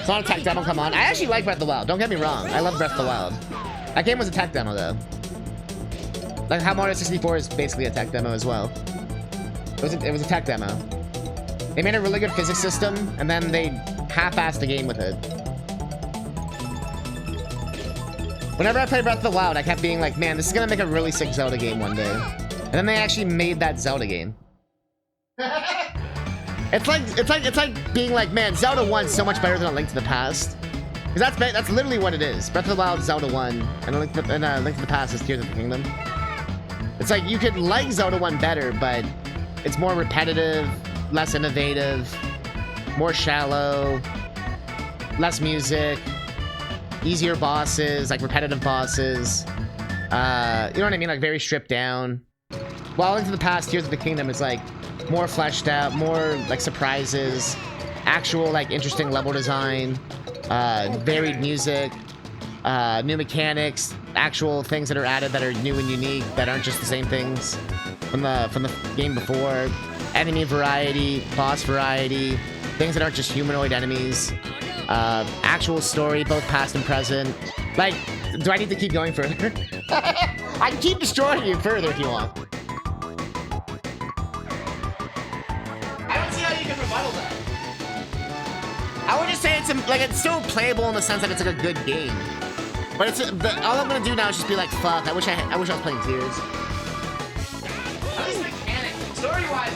It's not a tech demo, come on. I actually like Breath of the Wild. Don't get me wrong. I love Breath of the Wild. That game was a tech demo, though. Like how Mario 64 is basically a tech demo as well. It was a tech demo. They made a really good physics system, and then they half-assed the game with it. Whenever I played Breath of the Wild, I kept being like, man, this is gonna make a really sick Zelda game one day. And then they actually made that Zelda game. It's like being like, man, Zelda 1's so much better than A Link to the Past. Because that's literally what it is. Breath of the Wild, Zelda 1, and A Link to the Past is Tears of the Kingdom. It's like, you could like Zelda 1 better, but it's more repetitive, less innovative, more shallow, less music, easier bosses, like repetitive bosses. You know what I mean? Like very stripped down. While Into the Past, Tears of the Kingdom is like more fleshed out, more like surprises, actual like interesting level design, varied music, new mechanics, actual things that are added that are new and unique, that aren't just the same things from the game before. Enemy variety, boss variety, things that aren't just humanoid enemies. Actual story, both past and present. Like, do I need to keep going further? I can keep destroying you further if you want. I don't see how you can rebuttal that. I would just say it's still playable in the sense that it's like a good game. But all I'm gonna do now is just be like, fuck, I wish I was playing Tears. At least mechanic, story-wise.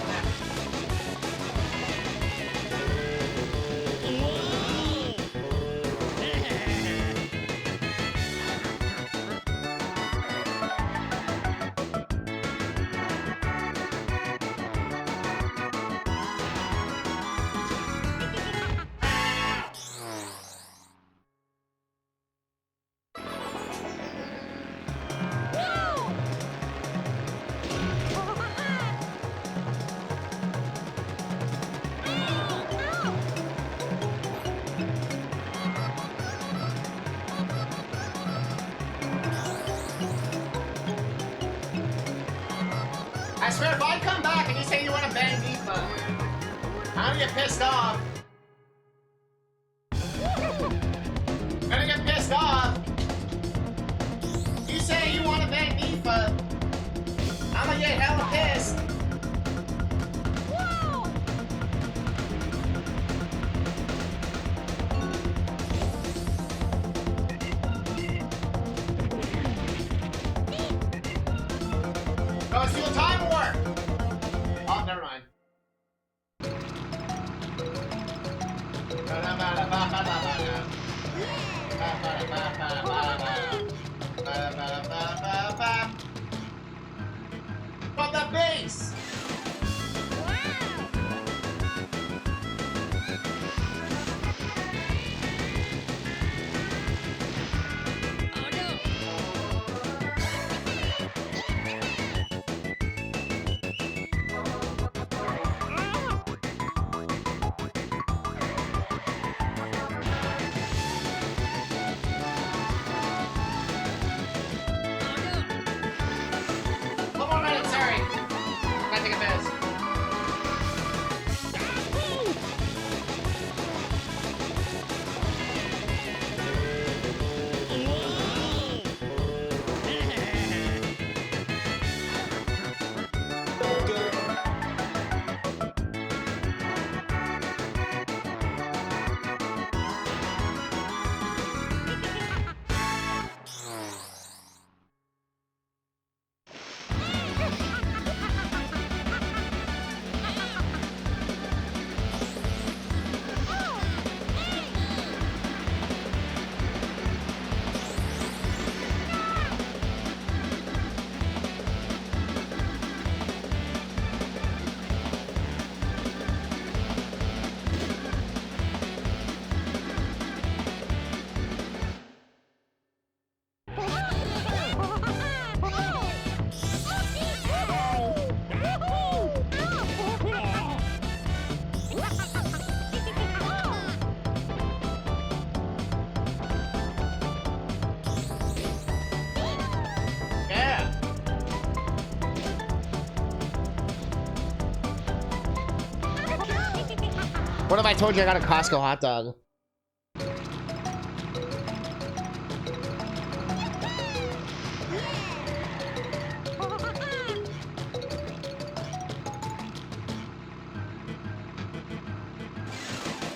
I swear, if I come back and you say you want to bang Nifa, I'm gonna get pissed off. I'm gonna get pissed off. You say you want to bang Nifa, I'm gonna get hella pissed. Go steal time war! Oh, never mind. From the base! What if I told you I got a Costco hot dog?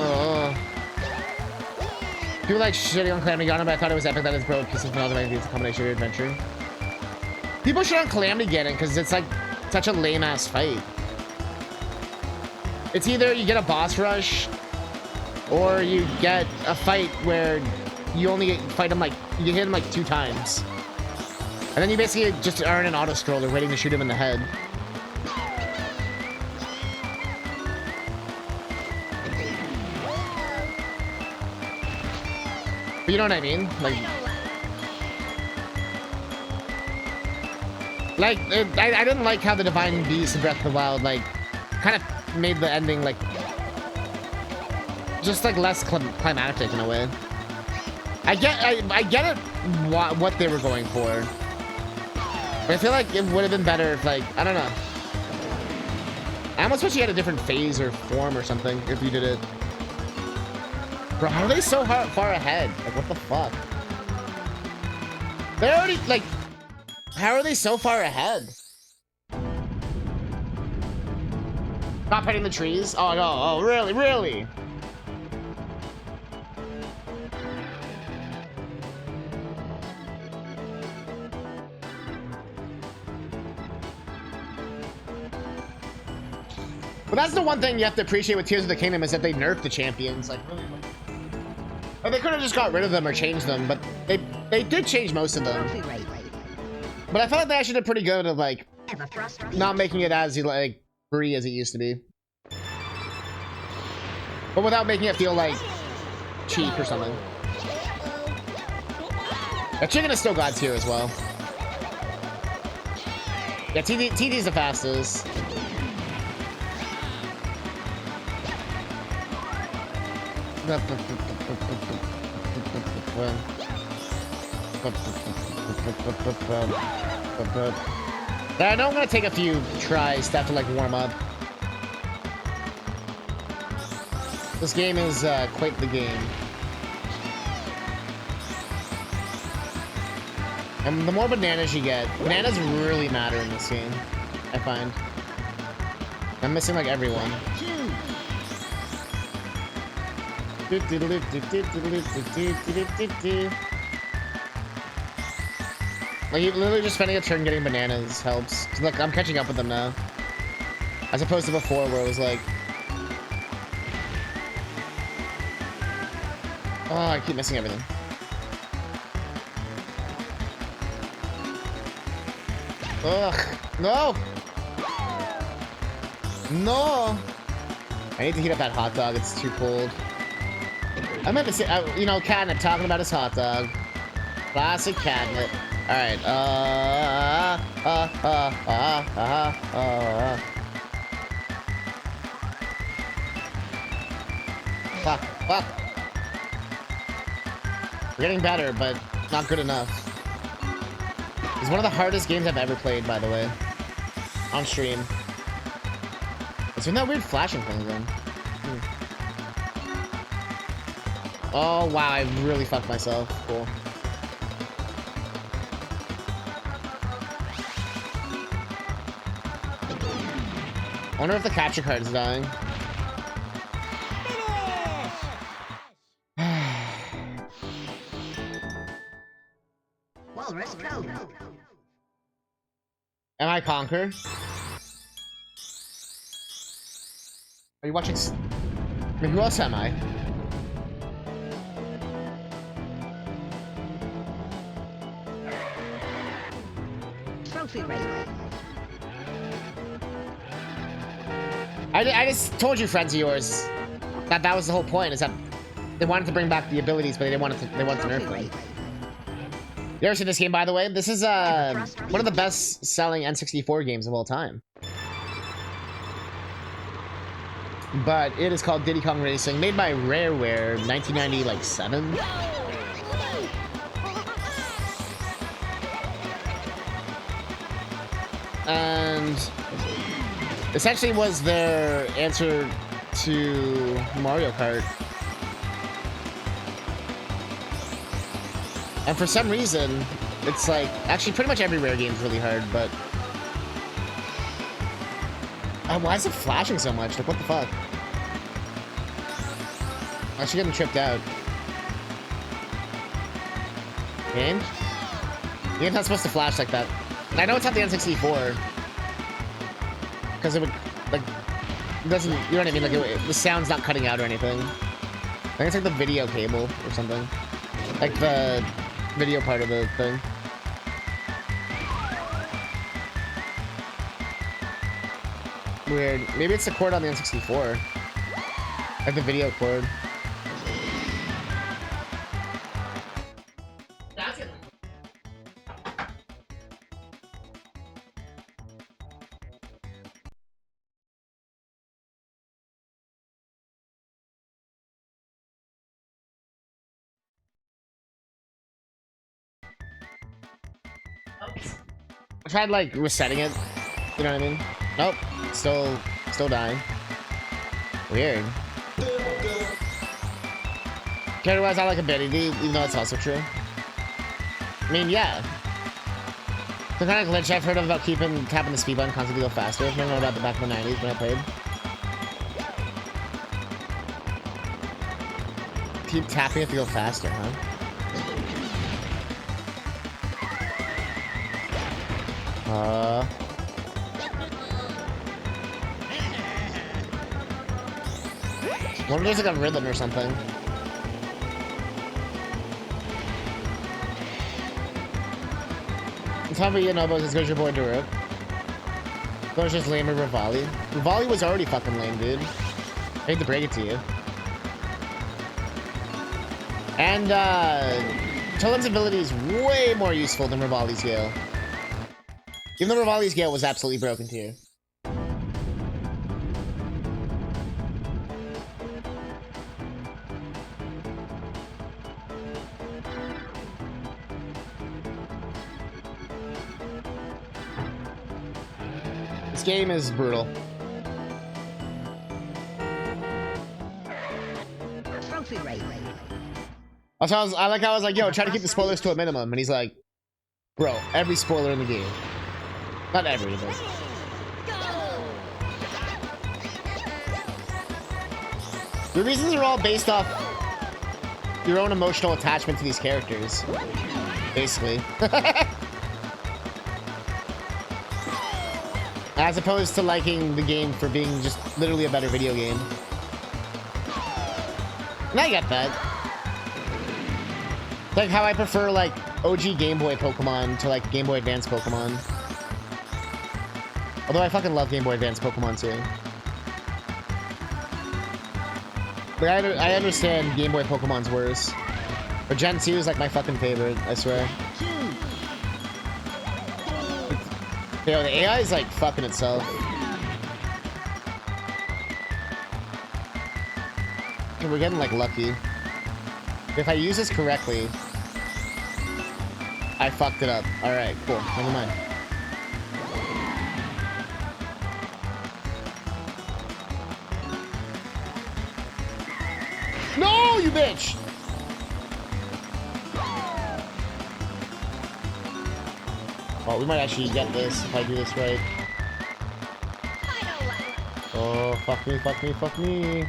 Oh. People like shitting on Calamity Ganon, but I thought it was epic that it's broke pieces from all the way it's a combination of your adventure. People shit on Calamity Ganon because it's like such a lame ass fight. It's either you get a boss rush or you get a fight where you only fight him like, you hit him like 2 times. And then you basically just are in an auto scroller waiting to shoot him in the head. But you know what I mean? I didn't like how the Divine Beast in Breath of the Wild, like, kind of made the ending, like, just, like, less climactic in a way. I get it, what they were going for. But I feel like it would have been better if, like, I don't know. I almost wish you had a different phase or form or something if you did it. Bro, how are they so far ahead? Like, what the fuck? They're already, like... How are they so far ahead? Stop hitting the trees? Oh, no. Oh, really? Really? But that's the one thing you have to appreciate with Tears of the Kingdom is that they nerfed the champions. Like, really. Like, they could have just got rid of them or changed them, but they did change most of them. But I felt like they actually did pretty good of, like, not making it as, like, free as it used to be. But without making it feel, like, cheap or something. That chicken is still God tier as well. Yeah, TD's the fastest. I know I'm gonna take a few tries to have to like warm up. This game is quite the game. And the more bananas you get, bananas really matter in this game, I find. I'm missing like everyone. Like, literally just spending a turn getting bananas helps. Look, I'm catching up with them now. As opposed to before where it was like... Oh, I keep missing everything. Ugh, no! No! I need to heat up that hot dog, it's too cold. I meant to say, you know, Catnip talking about his hot dog. Classic Catnip. Alright, Fuck, fuck. We're getting better, but not good enough. It's one of the hardest games I've ever played, by the way. On stream. It's doing that weird flashing thing again. Oh, wow, I really fucked myself. Cool. I wonder if the capture card is dying. Walrus code. Am I Conquer? Are you watching? I mean, who else am I? Trophy race. I just told you, friends of yours, that was the whole point. Is that they wanted to bring back the abilities, but they wanted to nerf them. You ever seen this game, by the way? This is one of the best-selling N64 games of all time. But it is called Diddy Kong Racing, made by Rareware, 1997. And essentially was their answer to Mario Kart. And for some reason, it's like, actually pretty much every Rare game is really hard, but... why is it flashing so much? Like, what the fuck? Actually getting tripped out. Game? The game's not supposed to flash like that. And I know it's not the N64. Because it would, like, it doesn't, you know what I mean? Like, the sound's not cutting out or anything. I think it's like the video cable or something. Like the video part of the thing. Weird. Maybe it's the cord on the N64. Like the video cord. That's it. I tried like resetting it. You know what I mean? Nope. Still dying. Weird. Character-wise, I like ability, even though it's also true. I mean, yeah. The kind of glitch I've heard of about tapping the speed button constantly go faster. I remember about the back in the 90s when I played. Keep tapping it to go faster, huh? I wonder if there's like a rhythm or something. Time for Yanobos, it's goes your boy Daruk. Goes just lame with Rivali. Rivali was already fucking lame, dude. I hate to break it to you. And, Tolem's ability is way more useful than Rivali's Gale. Even though Rivali's Gale was absolutely broken here. This game is brutal. Trophy race. Also, I like how I was like, yo, try to keep the spoilers to a minimum. And he's like, bro, every spoiler in the game. Not every, but... The reasons are all based off your own emotional attachment to these characters. Basically. As opposed to liking the game for being just literally a better video game. And I get that. Like how I prefer like OG Game Boy Pokemon to like Game Boy Advance Pokemon. Although I fucking love Game Boy Advance Pokemon too. But I understand Game Boy Pokemon's worse. But Gen 2 is like my fucking favorite, I swear. Yo, the AI is like fucking itself. Okay, we're getting like lucky. If I use this correctly, I fucked it up. Alright, cool. Never mind. No, you bitch! Oh, we might actually get this if I do this right. Oh, fuck me, fuck me, fuck me.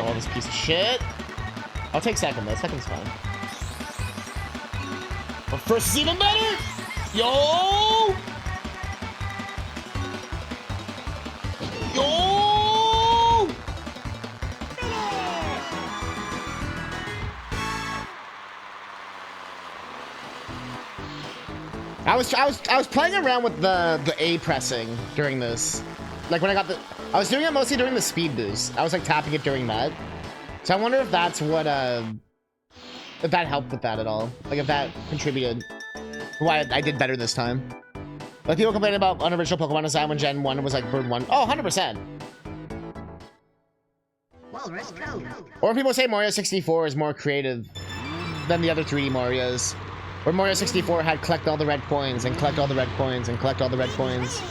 Oh, this piece of shit. I'll take second though. Second's fine. But first is even better! Yo! Yo! I was playing around with the A pressing during this. Like when I was doing it mostly during the speed boost. I was like tapping it during that. So I wonder if that's what if that helped with that at all. Like if that contributed why I did better this time. Like people complain about unoriginal Pokemon design when Gen 1 was like Bird 1. Oh, 100%. Walrus code. Or people say Mario 64 is more creative than the other 3D Marios. Where Mario 64 had collect all the red coins and collect all the red coins and collect all the red coins.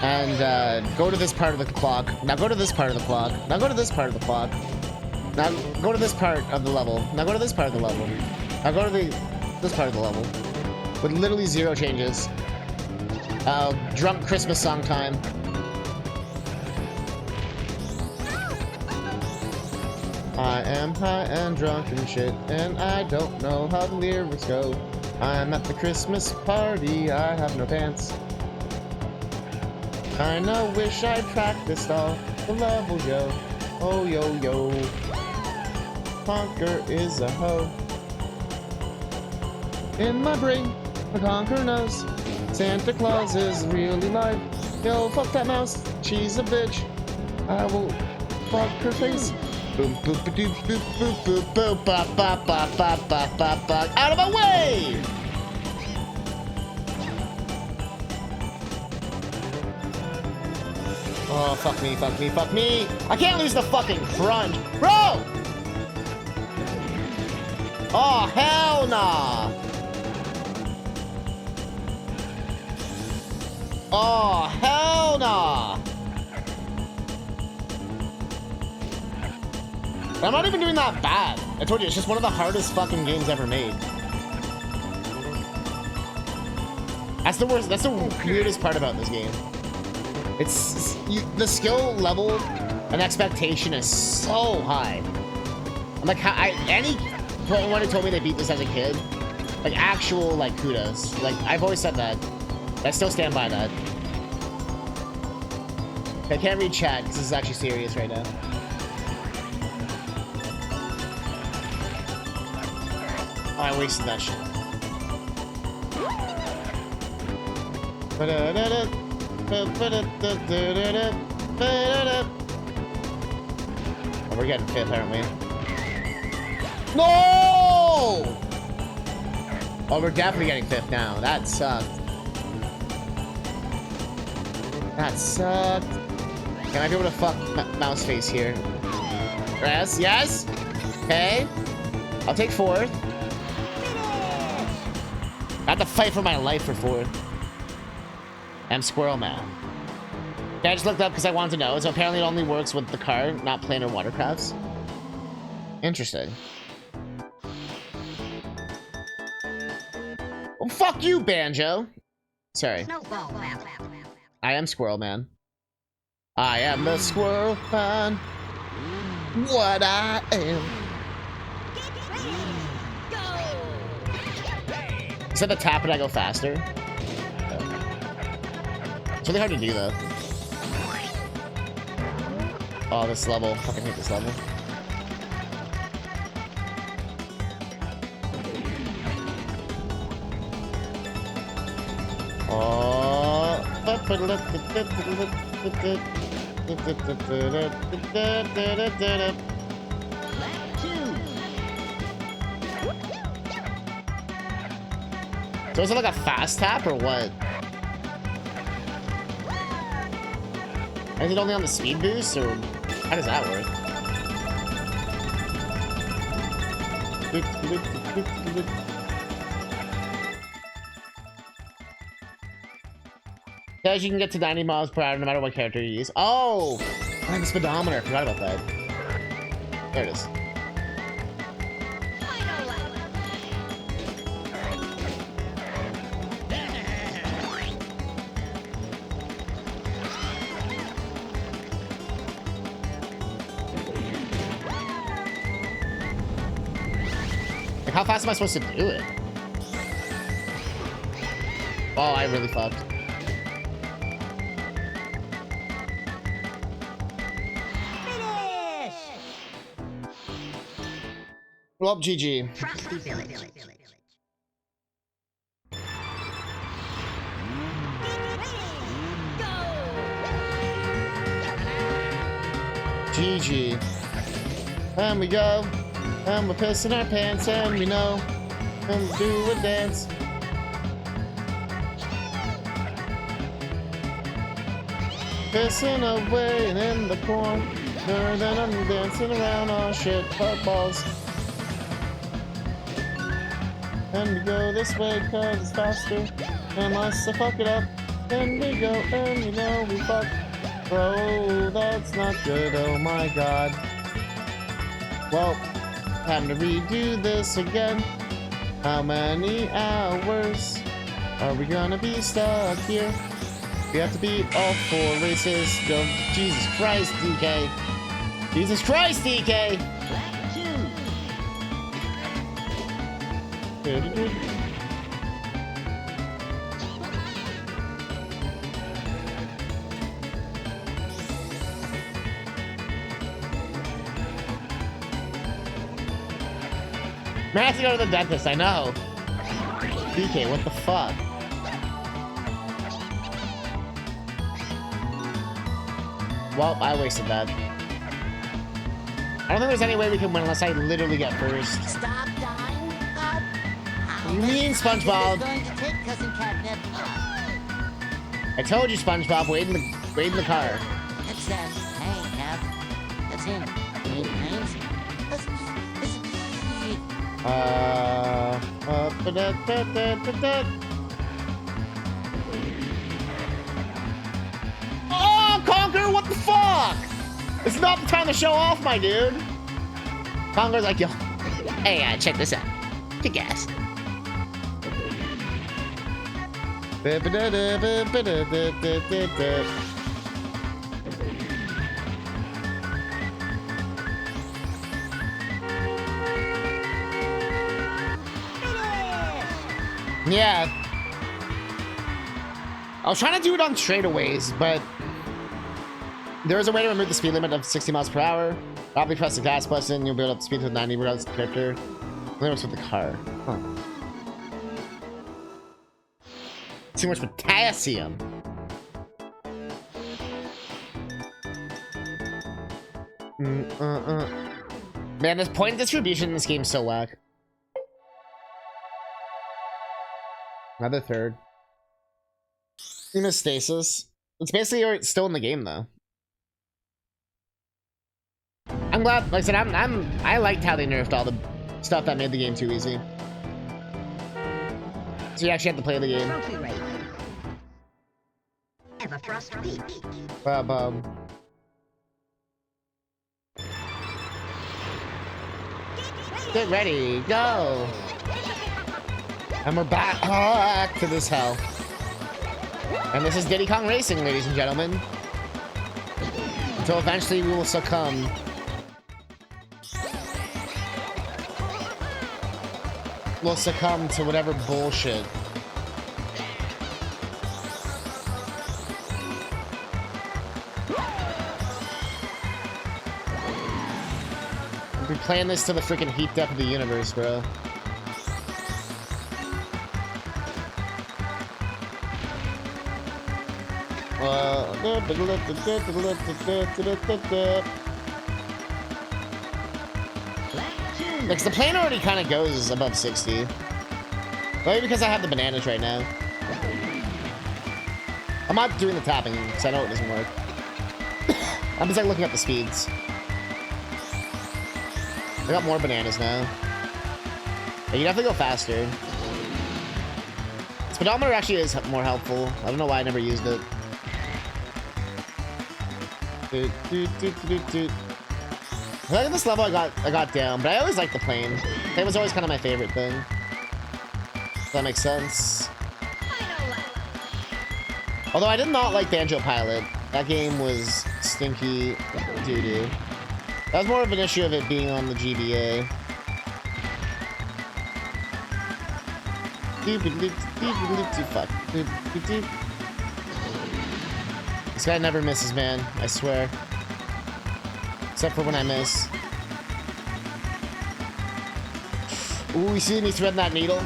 And go to this part of the clock. Now go to this part of the clock. Now go to this part of the clock. Now go to this part of the level. Now go to this part of the level. Now go to this part of the level. With literally 0 changes. Drunk Christmas song time. I am high and drunk and shit, and I don't know how the lyrics go. I'm at the Christmas party, I have no pants. Kinda wish I practiced all the level, yo. Oh, yo, yo. Conker is a hoe. In my brain, the Conker knows Santa Claus is really live. Yo, fuck that mouse, she's a bitch. I will fuck her face. Boom, boop, ba doop, boop, boop, boop, boop, ba, ba, ba, ba, ba, ba, ba. Out of my way! Oh, fuck me, fuck me, fuck me! I can't lose the fucking crunch! Bro! Oh, hell nah! Oh, hell nah! I'm not even doing that bad. I told you, it's just one of the hardest fucking games ever made. That's the worst, that's the weirdest part about this game. It's, the skill level and expectation is so high. I'm like, anyone who told me they beat this as a kid, like actual, like, kudos. Like, I've always said that. I still stand by that. I can't read chat because this is actually serious right now. Oh, I wasted that shit. Oh, we're getting 5th, aren't we? No! Oh, we're definitely getting 5th now. That sucked. That sucked. Can I be able to fuck mouse face here? Yes, yes. Okay. I'll take 4th. I have to fight for my life for 4th. I'm Squirrel Man. Yeah, I just looked up because I wanted to know. So apparently it only works with the car, not planar watercrafts. Interesting. Well, fuck you, Banjo. Sorry. I am Squirrel Man. I am the Squirrel Man. What I am. Instead of tap it, I go faster. It's really hard to do, though. Oh, this level. I fucking hate this level. Oh. So is it like a fast tap or what? Is it only on the speed boost or how does that work? Says you can get to 90 miles per hour no matter what character you use. Oh! I have the speedometer. I forgot about that. There it is. Like, how fast am I supposed to do it? Oh, I really fucked. Well, GG. GG. And we go. And we're pissing our pants and we know. And we do a dance. Pissing away and in the corn. Then I'm dancing around on shit balls. And we go this way cause it's faster. Unless I fuck it up. Then we go and you know we fuck. Bro, that's not good, oh my god. Well, time to redo this again. How many hours are we gonna be stuck here? We have to beat all 4 races. Go, Jesus Christ, DK. Jesus Christ, DK. Man, I have to go to the dentist, I know. DK, what the fuck? Well, I wasted that. I don't think there's any way we can win unless I literally get first. Stop dying. What do you mean, SpongeBob? Going to take CousinCatnip. I told you, SpongeBob. Wait in the car. That's hey, Cap. That's him. You need names? Oh, Conker, what the fuck? It's not the time to show off, my dude. Conker's like, yo, hey, check this out. Kick ass. Yeah. I was trying to do it on straightaways, but there is a way to remove the speed limit of 60 miles per hour. Probably press the gas button, you'll be able to speed to 90 regardless of the character. Limits with the car. Huh. Too much potassium. Man, this point distribution in this game is so whack. Another third. Stasis. It's basically still in the game though. I'm glad, like I said, I liked how they nerfed all the stuff that made the game too easy. So you actually have to play the game. Trophy race. Ever thrust peak. Get ready, go! And we're back to this hell. And this is Diddy Kong Racing, ladies and gentlemen. Until eventually we will succumb. We'll succumb to whatever bullshit. We're playing this to the freaking heat death of the universe, bro. Like, the plane already kind of goes above 60. Maybe because I have the bananas right now. I'm not doing the tapping because I know it doesn't work. I'm just like looking at the speeds. I got more bananas now. Yeah, you have to go faster. Speedometer actually is more helpful. I don't know why I never used it. I think in this level I got down, but I always liked the plane. It was always kind of my favorite thing. If that makes sense. Although I did not like Banjo Pilot. That game was stinky doo-doo. That was more of an issue of it being on the GBA. Fuck. This guy never misses, man. I swear. Except for when I miss. Ooh, you see me threading that needle?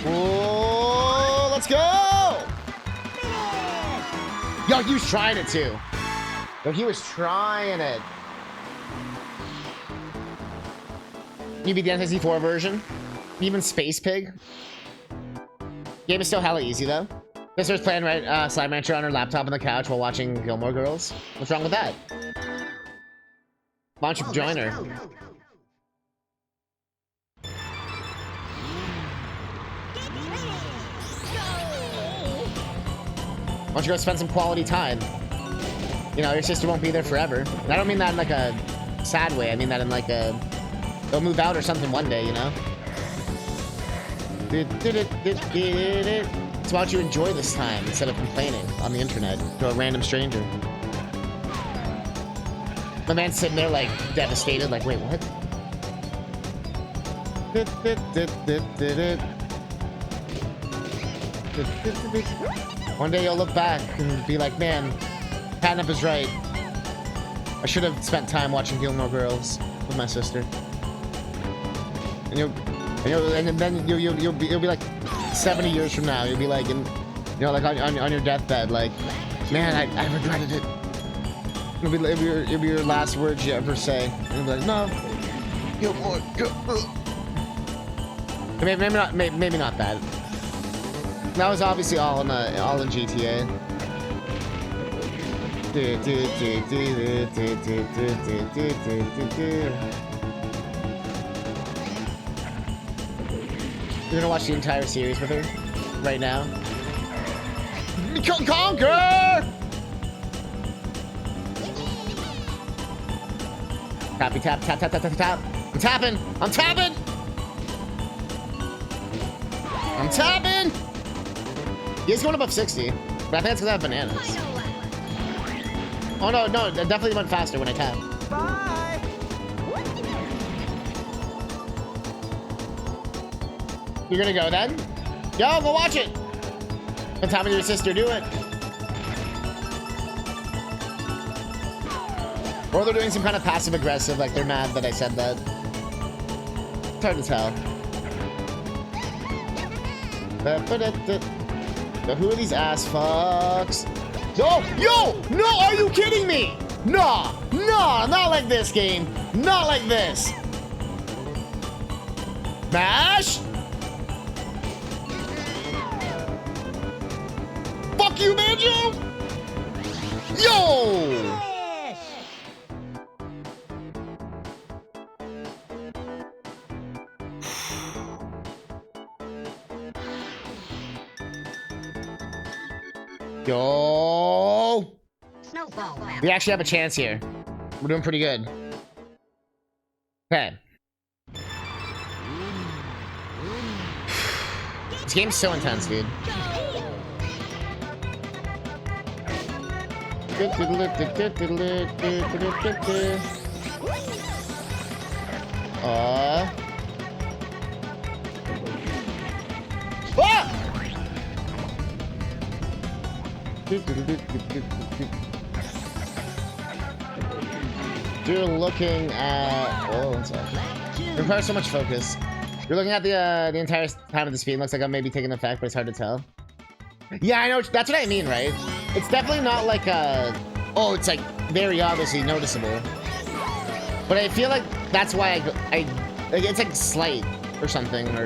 Oh, let's go! Yo, he was trying it too. Yo, he was trying it. You beat the N64 version? Even Space Pig? Game is still hella easy though. Sister's playing Slime Rancher on her laptop on the couch while watching Gilmore Girls. What's wrong with that? Why don't you join her? Why don't you go spend some quality time? You know, your sister won't be there forever. And I don't mean that in like a sad way. I mean that in like a... They'll move out or something one day, you know? So why don't you enjoy this time instead of complaining on the internet to a random stranger? My man's sitting there like devastated, like, wait, what? One day you'll look back and be like, man, Catnip is right. I should have spent time watching Gilmore Girls with my sister. And then you'll be like 70 years from now. You'll be like, like on your deathbed, like, man, I regretted it. It'll be your last words you ever say. And you'll be like, no, Gilmore. Maybe not that. That was obviously all in GTA. You're gonna watch the entire series with her right now. Conquer! Tappy tap tap tap tap tap tap. I'm tapping. I'm tapping. I'm tapping. He is going above 60, but I think that's because I have bananas. Oh no, it definitely went faster when I tapped. Bye. You're gonna go then? Yo, go watch it! And Tom and your sister do it. Or they're doing some kind of passive aggressive, like they're mad that I said that. It's hard to tell. But who are these ass fucks? Yo! No, are you kidding me? No, not like this game. Not like this. Mash? Fuck you, Banjo! Yo! Yo! Snowball map. We actually have a chance here. We're doing pretty good. Okay. This game's so intense, dude. Ah! You're looking at... Oh, one second. It requires so much focus. You're looking at the entire time of the speed. Looks like I'm maybe taking effect, but it's hard to tell. Yeah, I know. That's what I mean, right? It's definitely not like oh, it's like very obviously noticeable. But I feel like that's why like it's like slight or something. I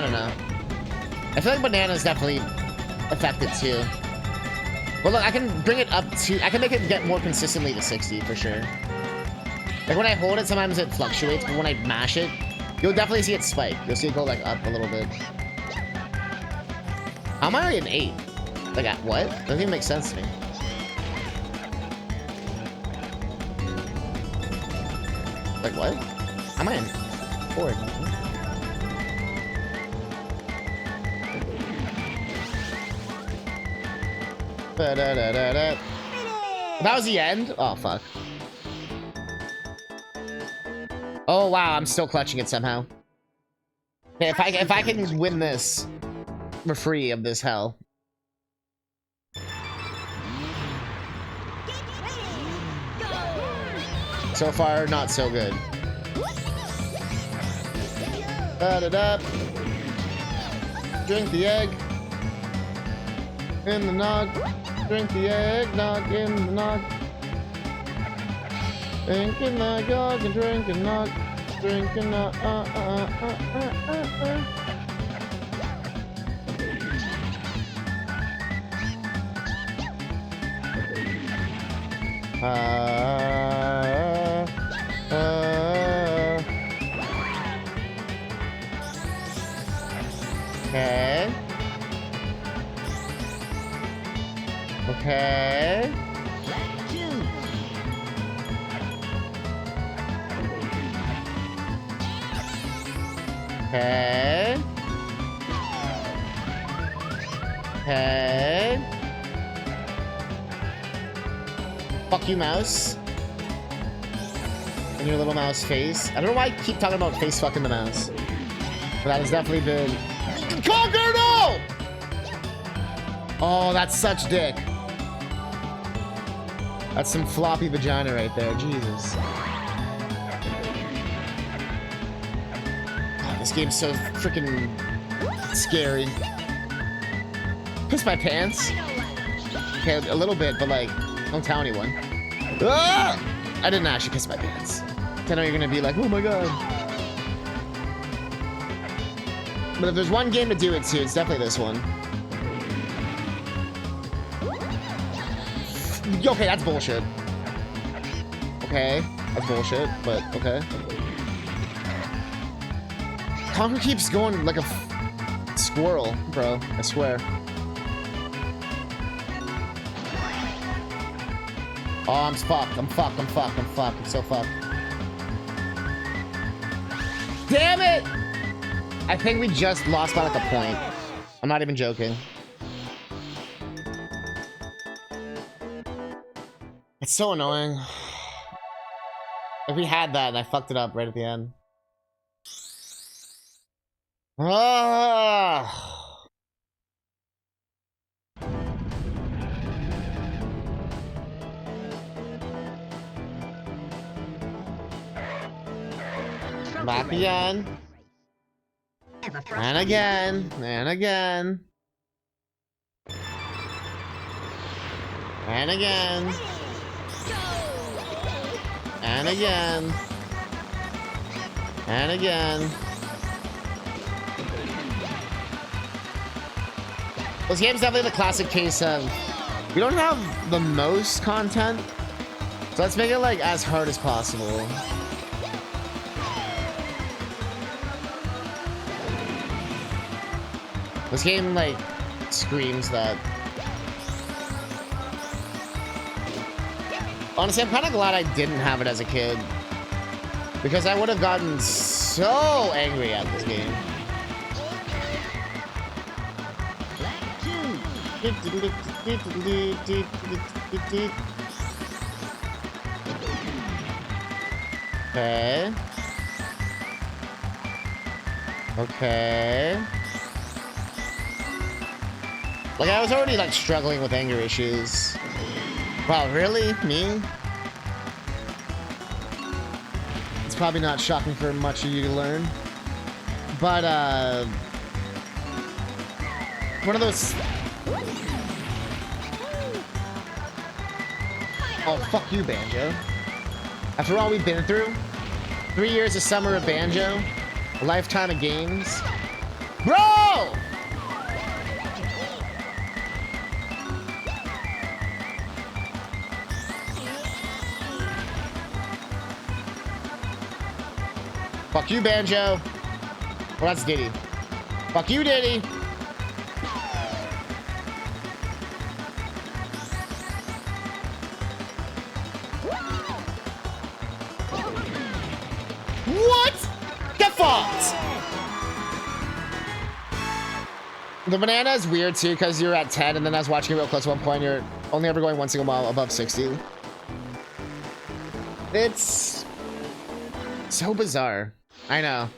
don't know. I feel like Banana's definitely affected too. But look, I can bring it up to... I can make it get more consistently to 60 for sure. Like when I hold it, sometimes it fluctuates, but when I mash it, you'll definitely see it spike. You'll see it go like up a little bit. How am I already an 8? Like at what? Doesn't even make sense to me. Like what? How am I in 4? That was the end? Oh, fuck. Oh, wow, I'm still clutching it somehow. Okay, if I can win this, we're free of this hell. So far, not so good. Da-da-da. Drink the egg. In the nog. Drink the eggnog in the nog. Drinking the dog and drinking nog. Drinking the Okay. Okay. Okay. Okay. Fuck you, mouse. And your little mouse face. I don't know why I keep talking about face fucking the mouse. But that has definitely been... Conquer, no! Oh, that's such dick. That's some floppy vagina right there. Jesus. Oh, this game's so freaking scary. Piss my pants. Okay, a little bit, but like, don't tell anyone. Ah! I didn't actually piss my pants. I know you're gonna be like, oh my god. But if there's one game to do it to, it's definitely this one. Okay, that's bullshit. Okay, that's bullshit, but okay. Conquer keeps going like a squirrel, bro. I swear. Oh, I'm fucked. I'm fucked. I'm fucked. I'm fucked. I'm so fucked. Damn it! I think we just lost by like a point. I'm not even joking. It's so annoying. If we had that and I fucked it up right at the end. Ah! Back again. And again. And again. And again. And again. And again. This game's definitely the classic case of we don't have the most content, so let's make it like as hard as possible. This game like screams that. Honestly, I'm kind of glad I didn't have it as a kid, because I would have gotten so angry at this game. Okay. Okay. Like, I was already, like, struggling with anger issues. Wow, really? Me? It's probably not shocking for much of you to learn. But, one of those... Oh, fuck you, Banjo. After all we've been through, 3 years of summer of Banjo, a lifetime of games. Bro! Fuck you, Banjo. Well, that's Diddy. Fuck you, Diddy. What? Get fucked! The banana is weird too, because you're at 10, and then I was watching it real close at one point, you're only ever going one single mile above 60. It's so bizarre. I know.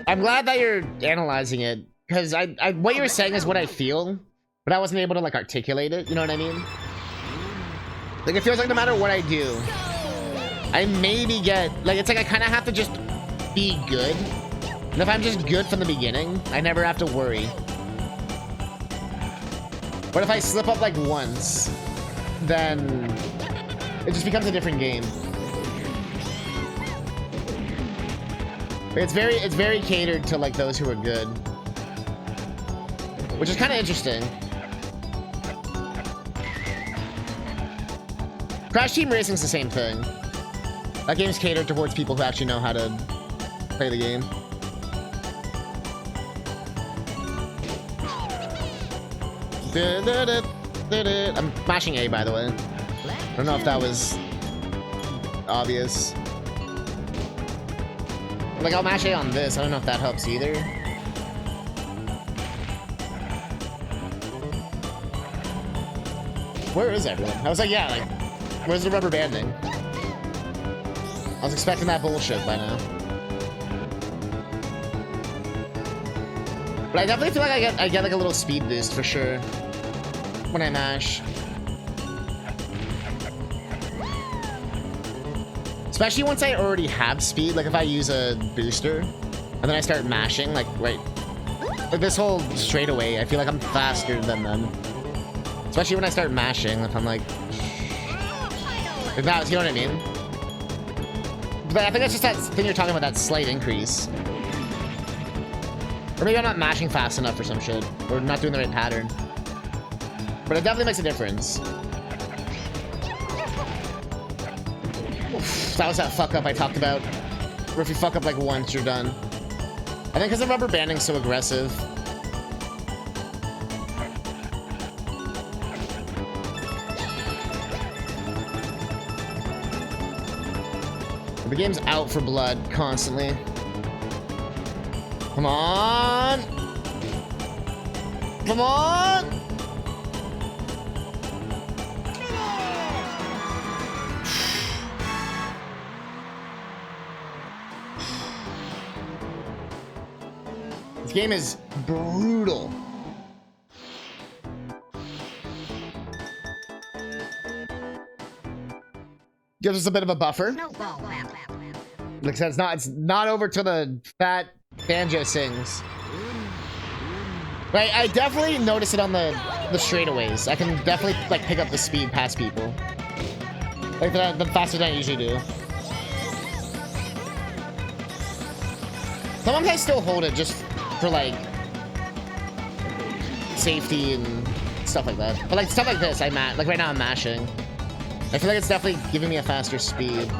I'm glad that you're analyzing it, because what you were saying is what I feel, but I wasn't able to like articulate it, you know what I mean? Like, it feels like no matter what I do, I maybe get, like, it's like I kind of have to just be good. And if I'm just good from the beginning, I never have to worry. But if I slip up like once, then it just becomes a different game. It's very catered to like those who are good, which is kind of interesting. Crash Team Racing's the same thing. That game's catered towards people who actually know how to play the game. I'm mashing A, by the way. I don't know if that was obvious. Like, I'll mash A on this. I don't know if that helps either. Where is everyone? I was like, yeah, like, where's the rubber banding? I was expecting that bullshit by now. But I definitely feel like I get like a little speed boost for sure when I mash. Especially once I already have speed, like if I use a booster and then I start mashing, like right, like this whole straightaway, I feel like I'm faster than them. Especially when I start mashing, if I'm like, if that, you know what I mean? But I think that's just that thing you're talking about, that slight increase. Or maybe I'm not mashing fast enough or some shit, or not doing the right pattern. But it definitely makes a difference. Oof, that was that fuck up I talked about. Where if you fuck up like once, you're done. I think because the rubber banding's so aggressive. The game's out for blood constantly. Come on! Come on! This game is brutal. Gives us a bit of a buffer. Like I said, it's not over till the fat Banjo sings. Right, I definitely notice it on the straightaways. I can definitely like pick up the speed past people. Like the faster than I usually do. Sometimes I still hold it just for like safety and stuff like that. But like stuff like this, like right now I'm mashing. I feel like it's definitely giving me a faster speed.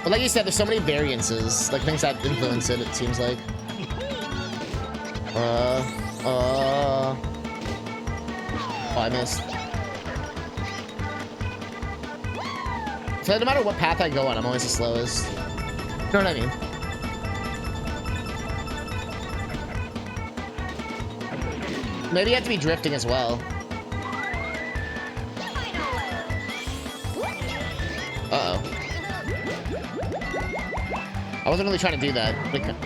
But like you said, there's so many variances, like things that influence it, it seems like. Oh, I missed. So no matter what path I go on, I'm always the slowest. You know what I mean? Maybe you have to be drifting as well. Uh-oh. I wasn't really trying to do that.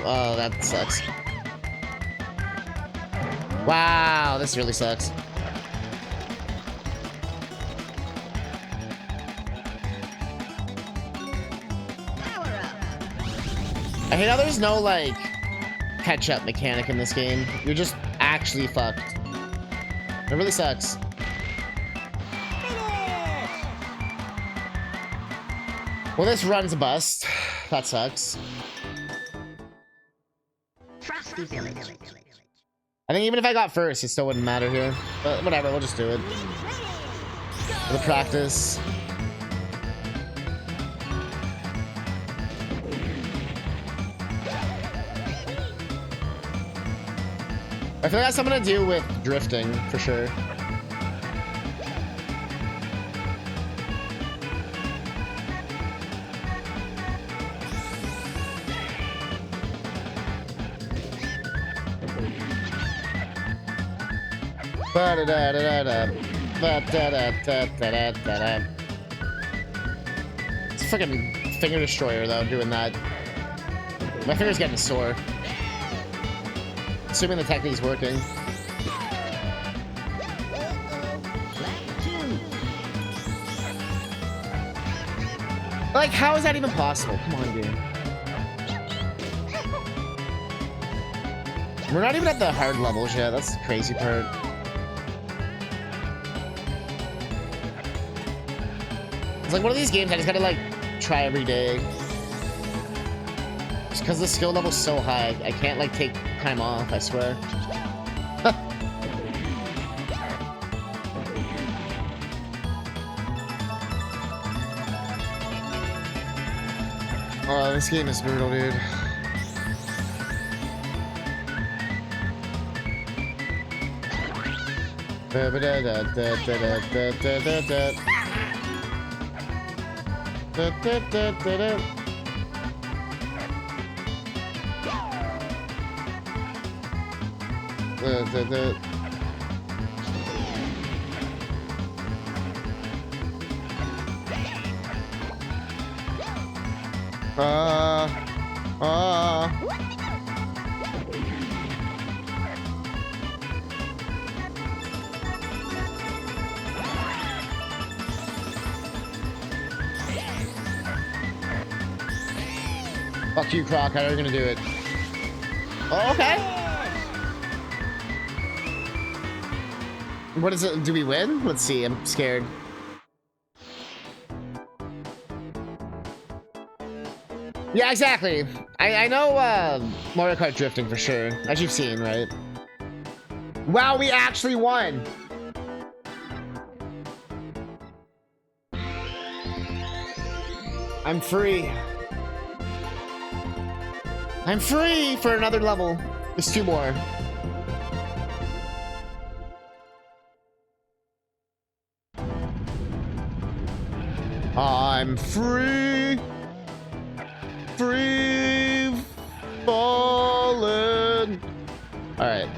Oh, that sucks. Wow, this really sucks. I hate how there's no, like, catch-up mechanic in this game. You're just actually fucked. It really sucks. Well, this run's a bust. That sucks. Frosty Village. I think even if I got first, it still wouldn't matter here. But whatever, we'll just do it. For the practice. I feel like that's something to do with drifting, for sure. It's a freaking finger destroyer though, doing that. My finger's getting sore. Assuming the technique's working. Like, how is that even possible? Come on, dude. We're not even at the hard levels yet. That's the crazy part. It's like one of these games I just gotta, like, try every day. Just because the skill level's so high, I can't, like, take time off, I swear. Oh, this game is brutal, dude. Fuck you, Croc. How are you gonna do it? Oh, okay. What is it? Do we win? Let's see. I'm scared. Yeah, exactly. I know Mario Kart drifting for sure, as you've seen, right? Wow, we actually won. I'm free. I'm free for another level. There's 2 more. I'm free. Free falling. All right.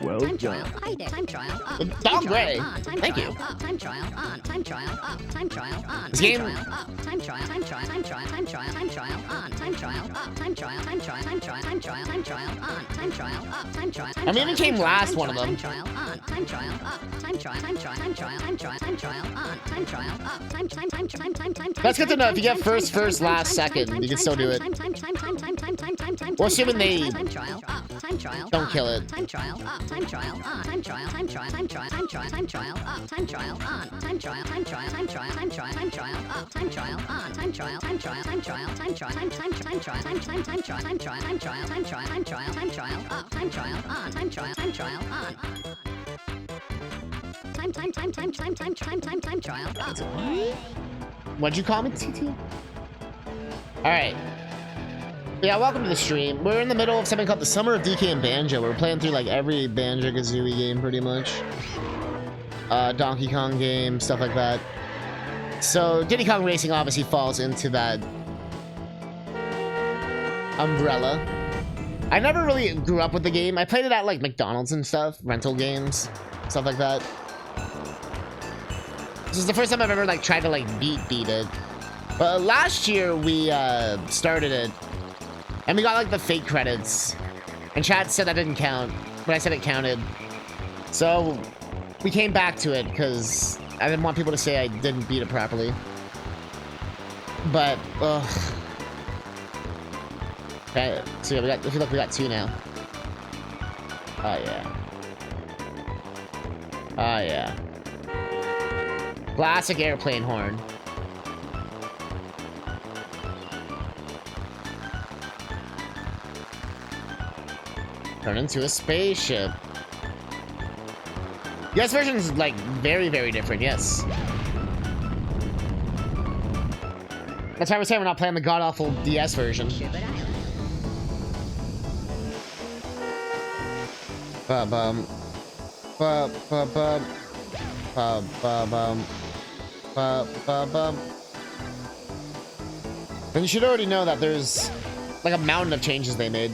Well Time done. trial. Hi there. Time trial. Dom Gray. Time Thank trial. you. Time trial. On. Time trial. Up. Time trial. On. This Time game- trial. Up. Time trial. Time trial. Time trial. Time trial. Time trial. On. Time trial. Up. Time trial. Time trial. Time trial. Time trial. Time trial. On. Time trial. Up. Time trial. I mean, it came last, one of them. Time trial. On. Time trial. Up. Time trial. Time trial. Time trial. Time trial. Time trial. On. Time trial. Up. Time time. That's good to know. If you get first, last, second, you can still do it. Well, assuming they don't kill it. Time trial. Up. Time trial. On. Time trial. Time trial. Time trial. Time trial. Time trial. Up. Time trial. On. Time trial. Time trial. Time trial. Time trial. Time trial. Up. Time trial. On. Time trial. Time trial. Time trial. Time trial. Time trial. Time trial. Time trial. Time trial. Time trial. Time trial. Time trial. Time trial. Time trial. Up. Time trial. On. Time trial. Time trial. On. Time trial. Up. What'd you call me, TT? All right. Yeah, welcome to the stream. We're in the middle of something called the Summer of DK and Banjo. We're playing through like every Banjo-Kazooie game pretty much. Donkey Kong game, stuff like that. So Diddy Kong Racing obviously falls into that umbrella. I never really grew up with the game. I played it at like McDonald's and stuff, rental games, stuff like that. This is the first time I've ever like tried to like beat it. But last year we started it, and we got like the fake credits, and chat said that didn't count, but I said it counted. So we came back to it because I didn't want people to say I didn't beat it properly. But ugh. Okay, so yeah, I feel like we got 2 now. Oh yeah. Oh yeah. Classic airplane horn. Turn into a spaceship. Yes, version is like very, very different. Yes. That's why we're saying we're not playing the god awful DS version. Ba-bum. Ba-ba-bum. Ba-ba-bum. Ba-ba-bum. And you should already know that there's like a mountain of changes they made.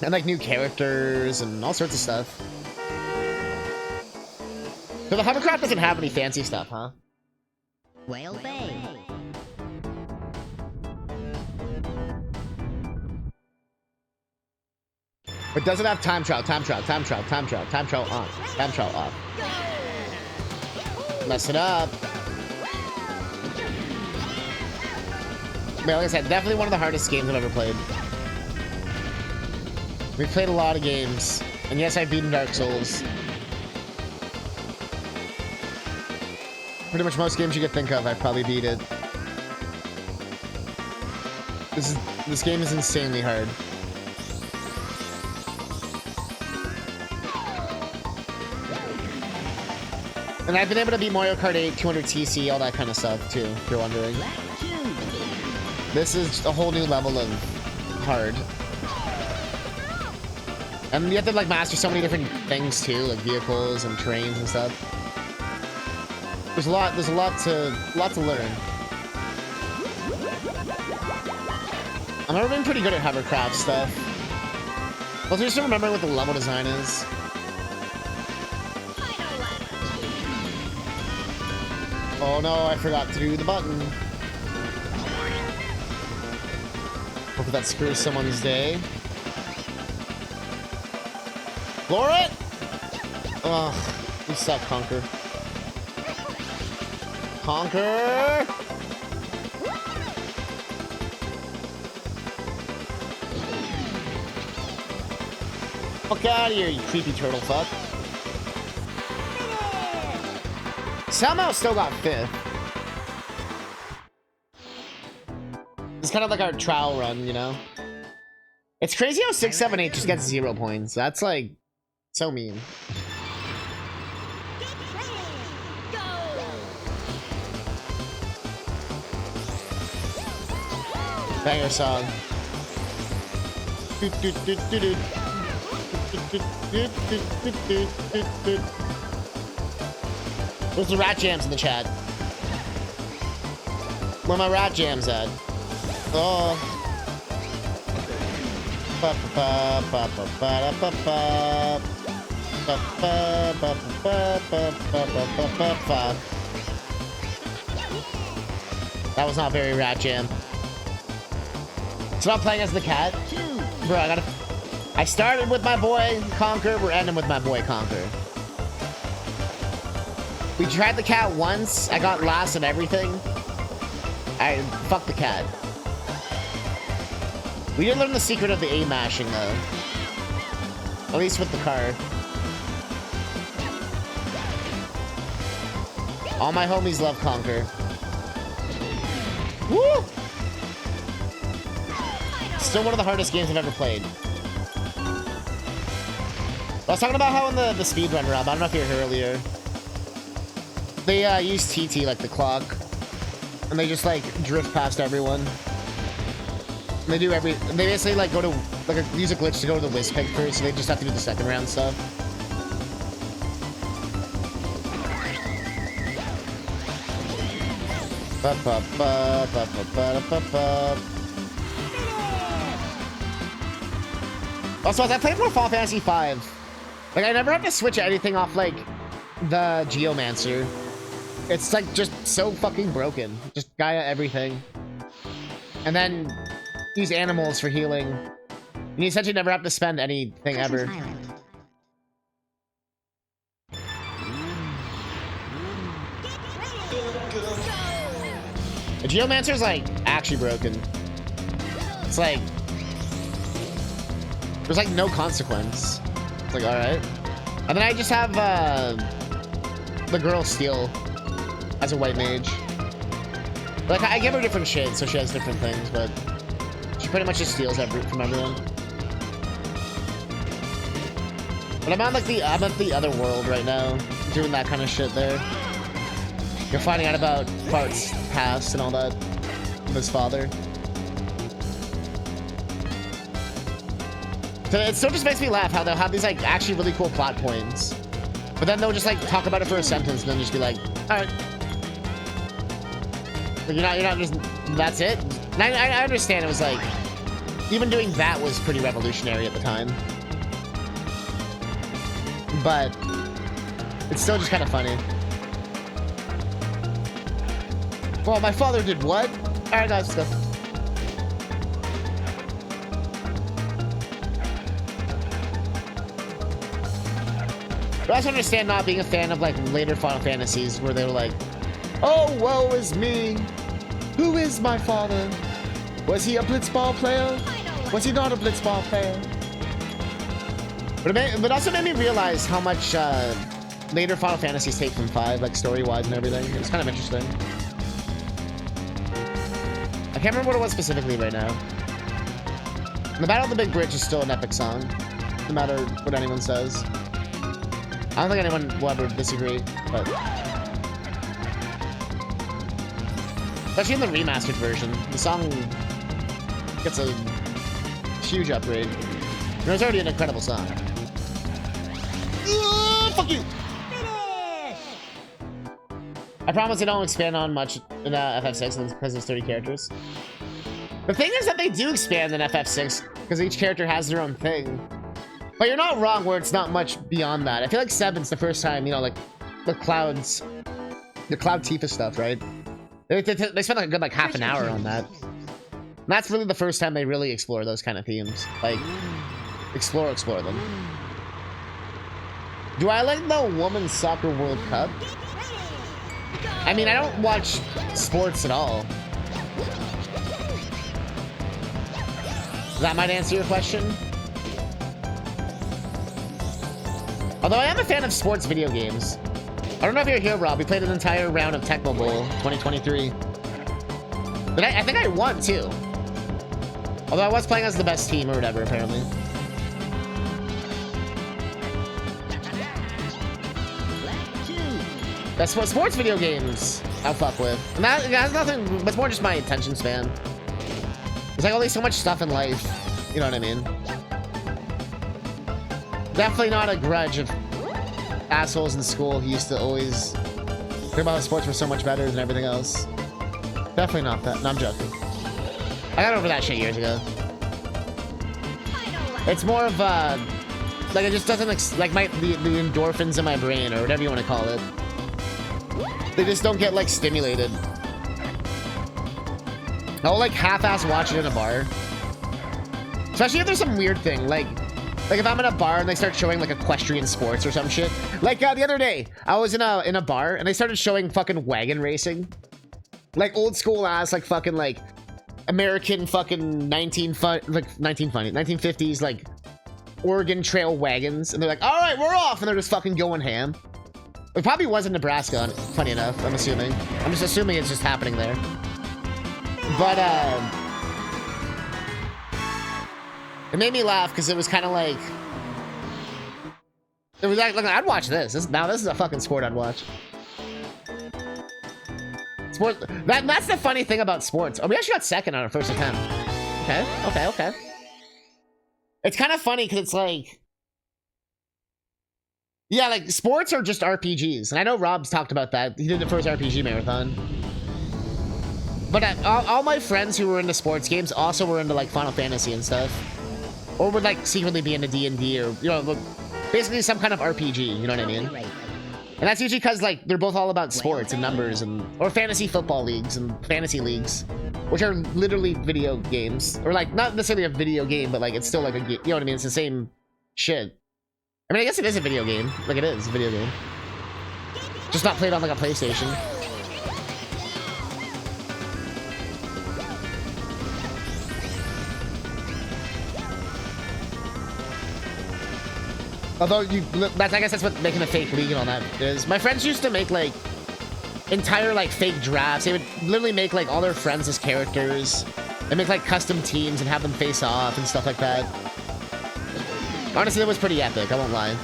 And like new characters and all sorts of stuff. So the hovercraft doesn't have any fancy stuff, huh? Whale Bay. It doesn't have time trial, time trial, time trial, time trial, time trial on, time trial off. Mess it up. Man, like I said, definitely one of the hardest games I've ever played. We've played a lot of games, and yes, I've beaten Dark Souls. Pretty much most games you could think of, I've probably beat it. This game is insanely hard. And I've been able to beat Mario Kart 8, 200cc, all that kind of stuff too, if you're wondering. This is a whole new level of hard. And you have to like master so many different things too, like vehicles and trains and stuff. There's a lot to learn. I've never been pretty good at hovercraft stuff. Well, just remembering what the level design is. Oh no, I forgot to do the button. Hope that screws someone's day. Floor it! Ugh, you suck, Conquer. Conquer! Fuck out of here, you creepy turtle fuck. Somehow still got 5th. It's kind of like our trial run, you know? It's crazy how 6, 7, 8 just gets 0 points. That's like so mean. Banger song. Where's the rat jams in the chat? Where my rat jams at? Oh. That was not very rat jam. So I'm playing as the cat? Bro, I started with my boy Conquer, we're ending with my boy Conquer. We tried the cat once, I got last in everything. Fuck the cat. We did learn the secret of the A mashing though. At least with the car. All my homies love Conquer. Woo! Still one of the hardest games I've ever played. I was talking about how in the speedrun run, I don't know if you were here earlier, they use TT like the clock, and they just like drift past everyone. And they basically like go to use a glitch to go to the whiz pick first, so they just have to do the second round stuff. Also, as I played more Final Fantasy V, like I never have to switch anything off like the Geomancer. It's like just so fucking broken. Just Gaia everything. And then use animals for healing. And you essentially never have to spend anything ever. The Geomancer's like actually broken. It's like there's like no consequence. It's like alright. And then I just have the girl Steel as a white mage. Like I give her different shit, so she has different things, but she pretty much just steals from everyone. But I'm at the other world right now, doing that kind of shit there. You're finding out about Bart's past and all that with his father. So it still just makes me laugh how they'll have these like actually really cool plot points, but then they'll just like talk about it for a sentence and then just be like, all right. Like, you're not just, that's it? And I understand it was like, even doing that was pretty revolutionary at the time. But it's still just kind of funny. Well, my father did what? Alright guys, let's go. But I also understand not being a fan of like later Final Fantasies where they were like, oh, woe is me. Who is my father? Was he a blitzball player? Was he not a blitzball player? But it also made me realize how much later Final Fantasies take from 5, like story-wise and everything. It was kind of interesting. I can't remember what it was specifically right now. The Battle of the Big Bridge is still an epic song, no matter what anyone says. I don't think anyone will ever disagree, but... Especially in the remastered version, the song gets a huge upgrade. And it's already an incredible song. Fuck you! I promise I don't expand on much in FF6 because there's 30 characters. The thing is that they do expand in FF6 because each character has their own thing. But you're not wrong where it's not much beyond that. I feel like 7's the first time, you know, like the Cloud Tifa stuff, right? They spent like a good like half an hour on that. And that's really the first time they really explore those kind of themes. Like, explore them. Do I like the Women's Soccer World Cup? I mean, I don't watch sports at all. That might answer your question. Although I am a fan of sports video games. I don't know if you're here, Rob. We played an entire round of Tecmo Bowl 2023. But I think I won, too. Although I was playing as the best team or whatever, apparently. That's what sports video games I'll fuck with. And that has nothing, it's more just my attention span. There's like only so much stuff in life. You know what I mean? Definitely not a grudge of assholes in school who used to always think about how sports were so much better than everything else. Definitely not that. No, I'm joking. I got over that shit years ago. It's more of like it just doesn't like the endorphins in my brain or whatever you want to call it. They just don't get like stimulated. I'll like half-ass watch it in a bar. Especially if there's some weird thing, like if I'm in a bar and they start showing like equestrian sports or some shit. Like the other day, I was in a bar and they started showing fucking wagon racing. Like old school ass, like fucking like American fucking 1950s like Oregon Trail wagons. And they're like, all right, we're off. And they're just fucking going ham. It probably was in Nebraska, funny enough, I'm assuming. I'm just assuming it's just happening there. But, it made me laugh because it was kind of like... It was like, look, I'd watch this. This is a fucking sport I'd watch. Sport... That's the funny thing about sports. Oh, we actually got second on our first attempt. Okay. It's kind of funny because it's like... Yeah, like, sports are just RPGs. And I know Rob's talked about that. He did the first RPG marathon. But all my friends who were into sports games also were into, like, Final Fantasy and stuff. Or would, like, secretly be into D&D or, you know, basically some kind of RPG, you know what I mean? And that's usually because, like, they're both all about sports and numbers and... Or fantasy football leagues and fantasy leagues. Which are literally video games. Or, like, not necessarily a video game, but, like, it's still, like, a game. You know what I mean? It's the same shit. I mean, I guess it is a video game. Like, it is a video game. Just not played on, like, a PlayStation. Although, I guess that's what making a fake league and all that is. My friends used to make, like, entire, like, fake drafts. They would literally make, like, all their friends as characters. And make, like, custom teams and have them face off and stuff like that. Honestly, that was pretty epic, I won't lie.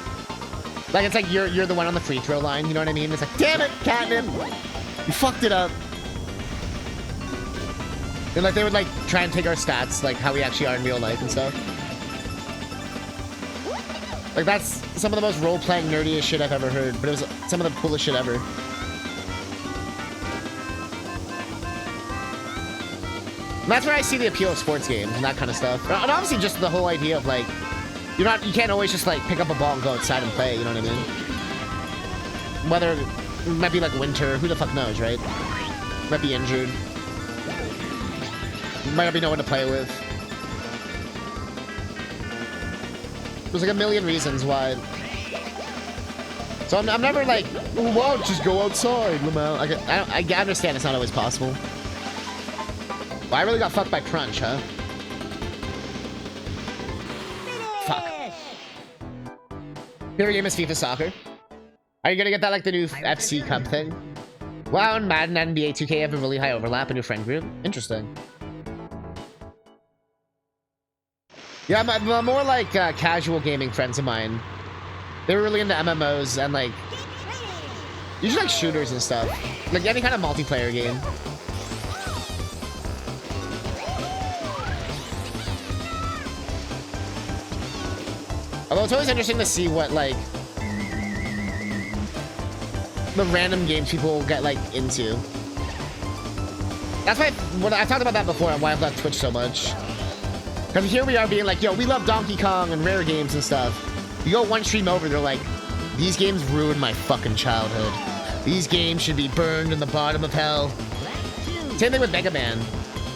Like, it's like you're the one on the free throw line, you know what I mean? It's like, damn it, Catnip! You fucked it up. And, like, they would, like, try and take our stats, like, how we actually are in real life and stuff. Like, that's some of the most role-playing, nerdiest shit I've ever heard, but it was some of the coolest shit ever. And that's where I see the appeal of sports games and that kind of stuff. And obviously just the whole idea of, like, you can't always just, like, pick up a ball and go outside and play, you know what I mean? Whether it might be, like, winter, who the fuck knows, right? Might be injured. Might not be no one to play with. There's, like, a million reasons why. So I'm never like, oh, wow, just go outside, Lamau. I understand it's not always possible. Well, I really got fucked by Crunch, huh? Fuck. Favorite game is FIFA Soccer. Are you gonna get that like the new FC Cup thing? WoW and Madden and NBA 2K have a really high overlap in your friend group. Interesting. Yeah, my more like casual gaming friends of mine. They were really into MMOs and like usually like shooters and stuff. Like any kind of multiplayer game. Although it's always interesting to see what, like, the random games people get, like, into. That's why when I talked about that before and why I've left Twitch so much. Because here we are being like, yo, we love Donkey Kong and rare games and stuff. You go one stream over, they're like, these games ruined my fucking childhood. These games should be burned in the bottom of hell. Same thing with Mega Man.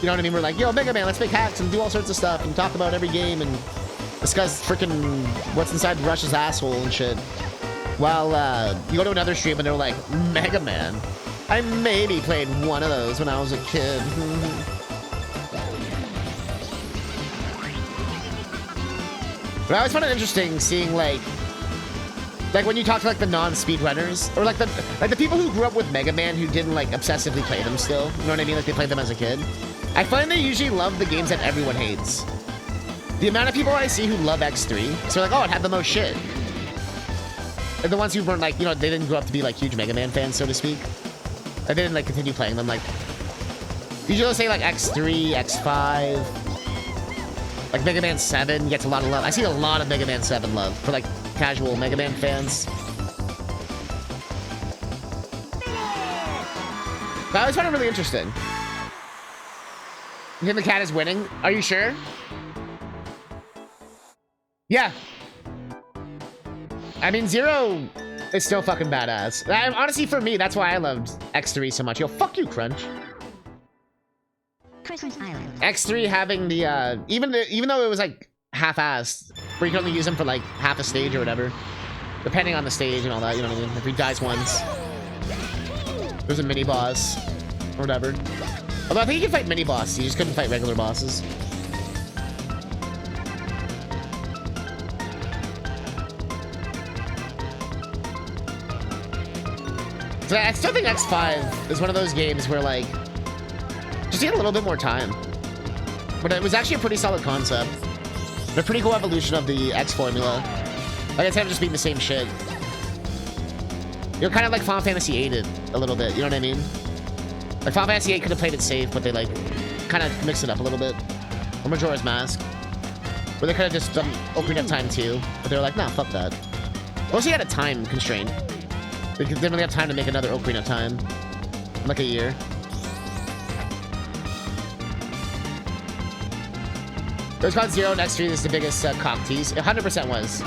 You know what I mean? We're like, yo, Mega Man, let's make hacks and do all sorts of stuff and talk about every game and discuss freaking what's inside Rush's asshole and shit. While you go to another stream and they're like, Mega Man. I maybe played one of those when I was a kid. But I always find it interesting seeing like when you talk to like the non-speedrunners or like the people who grew up with Mega Man who didn't like obsessively play them still. You know what I mean? Like they played them as a kid. I find they usually love the games that everyone hates. The amount of people I see who love X3, so like, oh, it had the most shit. And the ones who weren't like, you know, they didn't grow up to be like huge Mega Man fans, so to speak. I didn't like continue playing them. Like, usually they'll say like X3, X5, like Mega Man 7 gets a lot of love. I see a lot of Mega Man 7 love for like casual Mega Man fans. But I always find it really interesting. You think the cat is winning? Are you sure? Yeah. I mean, Zero is still fucking badass. Honestly, for me, that's why I loved X3 so much. Yo, fuck you, Crunch. Christmas Island. X3 having the, even though it was like half-assed, where you can only use him for like half a stage or whatever, depending on the stage and all that, you know what I mean? If he dies once, there's a mini-boss or whatever. Although I think you can fight mini-bosses, you just couldn't fight regular bosses. So I still think X5 is one of those games where, like, just need a little bit more time. But it was actually a pretty solid concept. And a pretty cool evolution of the X formula. Like, instead of just being the same shit. You're kind of like Final Fantasy VIII it a little bit, you know what I mean? Like, Final Fantasy VIII could have played it safe, but they, like, kind of mixed it up a little bit. Or Majora's Mask. Where they could have just done Ocarina of Time 2. But they were like, nah, fuck that. Mostly had a time constraint. They didn't really have time to make another Ocarina of Time. In like a year. There's called Zero and X3 is the biggest cock tease. It 100% was.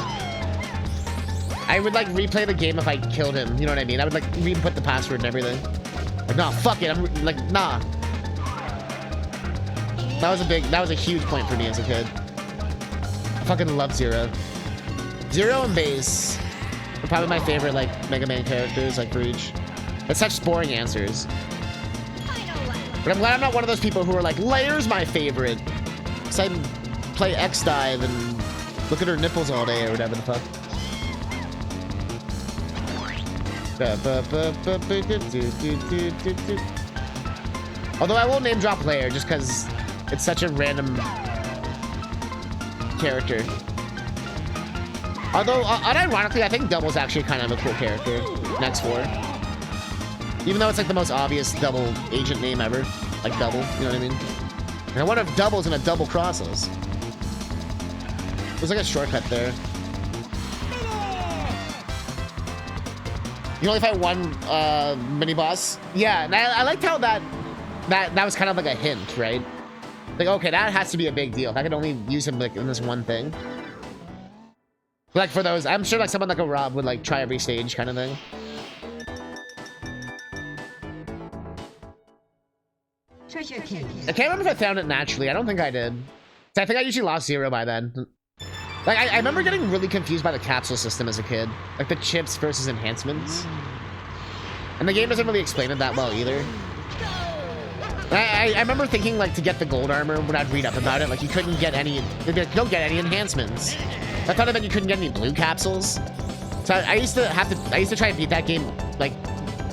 I would like replay the game if I killed him. You know what I mean? I would like re-input the password and everything. Like, nah, fuck it. I'm like, nah. That was a huge point for me as a kid. I fucking love Zero. Zero and Bass are probably my favorite, like, Mega Man characters, like, for each. It's such boring answers. But I'm glad I'm not one of those people who are like, Layer's my favorite. Because I play X-Dive and look at her nipples all day or whatever the fuck. Although I will name drop Layer just because it's such a random character. Although, unironically, I think Double's actually kind of a cool character. Next 4. Even though it's like the most obvious double agent name ever. Like Double, you know what I mean? And I wonder if Double's gonna double cross us. There's like a shortcut there. You only fight one mini-boss? Yeah, and I liked how that was kind of like a hint, right? Like, okay, that has to be a big deal. If I could only use him like in this one thing. Like for those, I'm sure like someone like a Rob would like try every stage kind of thing. Treasure cake. I can't remember if I found it naturally. I don't think I did. So I think I usually lost Zero by then. Like, I remember getting really confused by the capsule system as a kid. Like the chips versus enhancements. And the game doesn't really explain it that well either. I remember thinking like to get the gold armor when I'd read up about it, like you couldn't get any, you don't get any enhancements. I thought it meant you couldn't get any blue capsules. So I used to try and beat that game like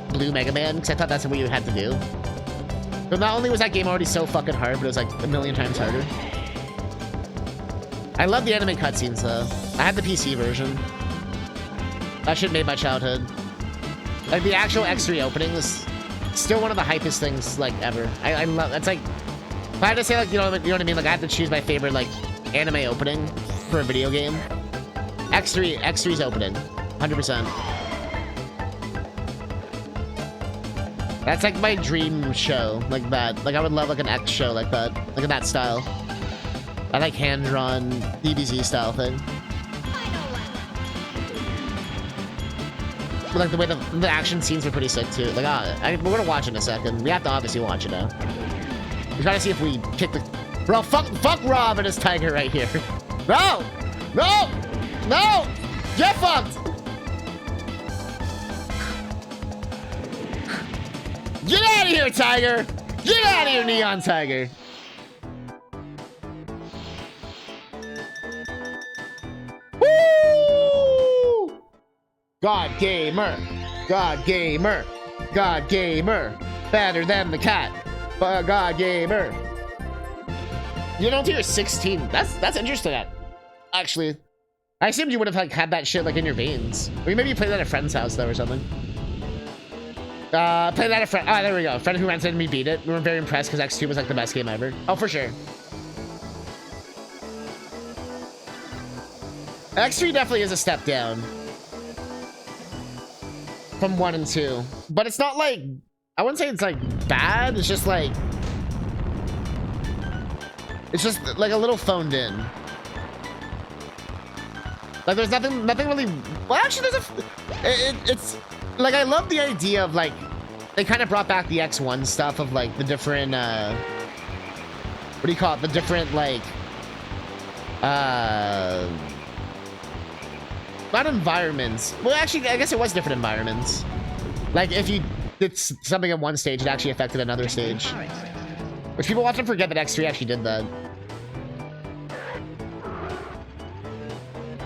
Blue Mega Man, because I thought that's what you had to do. But not only was that game already so fucking hard, but it was like a million times harder. I love the anime cutscenes though. I had the PC version. That shit made my childhood. Like the actual X3 opening was still one of the hypest things like ever. I love. It's like if I had to say like you know what I mean. Like I had to choose my favorite like anime opening for a video game. X3's opening, 100%. That's like my dream show, like that. Like I would love like an X show like that, like in that style. I like hand-drawn DBZ style thing. But like the way the action scenes are pretty sick too. Like we're gonna watch it in a second. We have to obviously watch it now. We're trying to see if we kick the bro. Fuck Rob and his tiger right here. No, no, no! Get fucked! Get out of here, Tiger! Get out of here, Neon Tiger! Woo! God Gamer! God Gamer! God Gamer! Better than the cat! God Gamer! You know, until you're 16. That's interesting, actually. I assumed you would have like had that shit like in your veins. Or maybe you played that at a friend's house though or something. Played that at a friend. Oh, there we go. A friend who rented me beat it. We were very impressed because X2 was like the best game ever. Oh, for sure. X3 definitely is a step down from 1 and 2, but it's not like, I wouldn't say it's like bad. It's just like a little phoned in. Like there's nothing really. Well, actually, it's like I love the idea of like they kind of brought back the X1 stuff of like the different what do you call it? The different like not environments. Well, actually, I guess it was different environments. Like if you did something at one stage, it actually affected another stage. Which people often forget that X3 actually did that.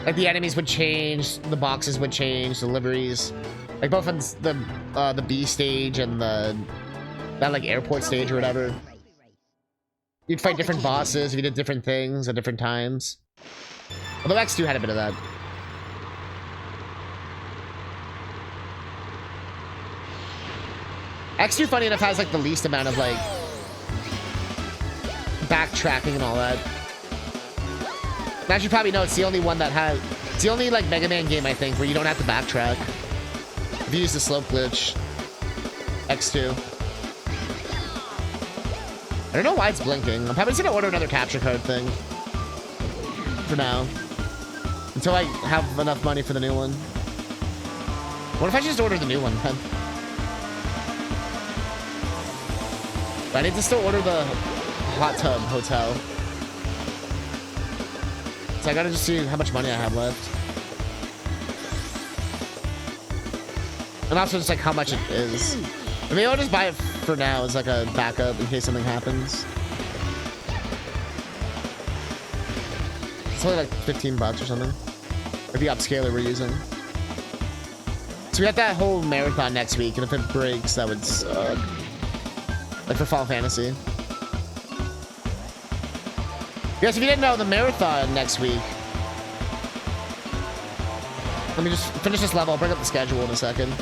Like the enemies would change, the boxes would change, the liveries. Like both on the B stage and that like airport stage or whatever. You'd fight different bosses if you did different things at different times. Although X2 had a bit of that. X2, funny enough, has like the least amount of like backtracking and all that. And as you probably know, it's the only one that has... It's the only, like, Mega Man game, I think, where you don't have to backtrack. If you use the slope glitch. X2. I don't know why it's blinking. I'm probably just gonna order another capture card thing. For now. Until I have enough money for the new one. What if I just order the new one, then? But I need to still order the hot tub hotel. So I gotta just see how much money I have left. And also just like how much it is. Maybe I'll just buy it for now as like a backup in case something happens. It's only like 15 bucks or something. Or the upscaler we're using. So we got that whole marathon next week, and if it breaks, that would suck. Like for Final Fantasy. Yes, if you didn't know, the marathon next week. Let me just finish this level. I'll bring up the schedule in a second.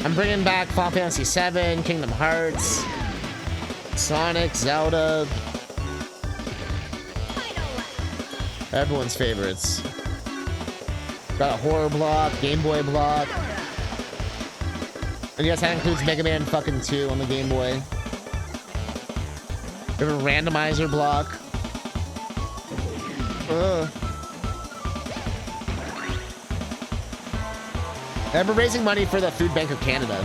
I'm bringing back Final Fantasy VII, Kingdom Hearts, Sonic, Zelda. Everyone's favorites. Got a horror block, Game Boy block. And yes, that includes Mega Man fucking 2 on the Game Boy. We have a randomizer block. And we're raising money for the Food Bank of Canada.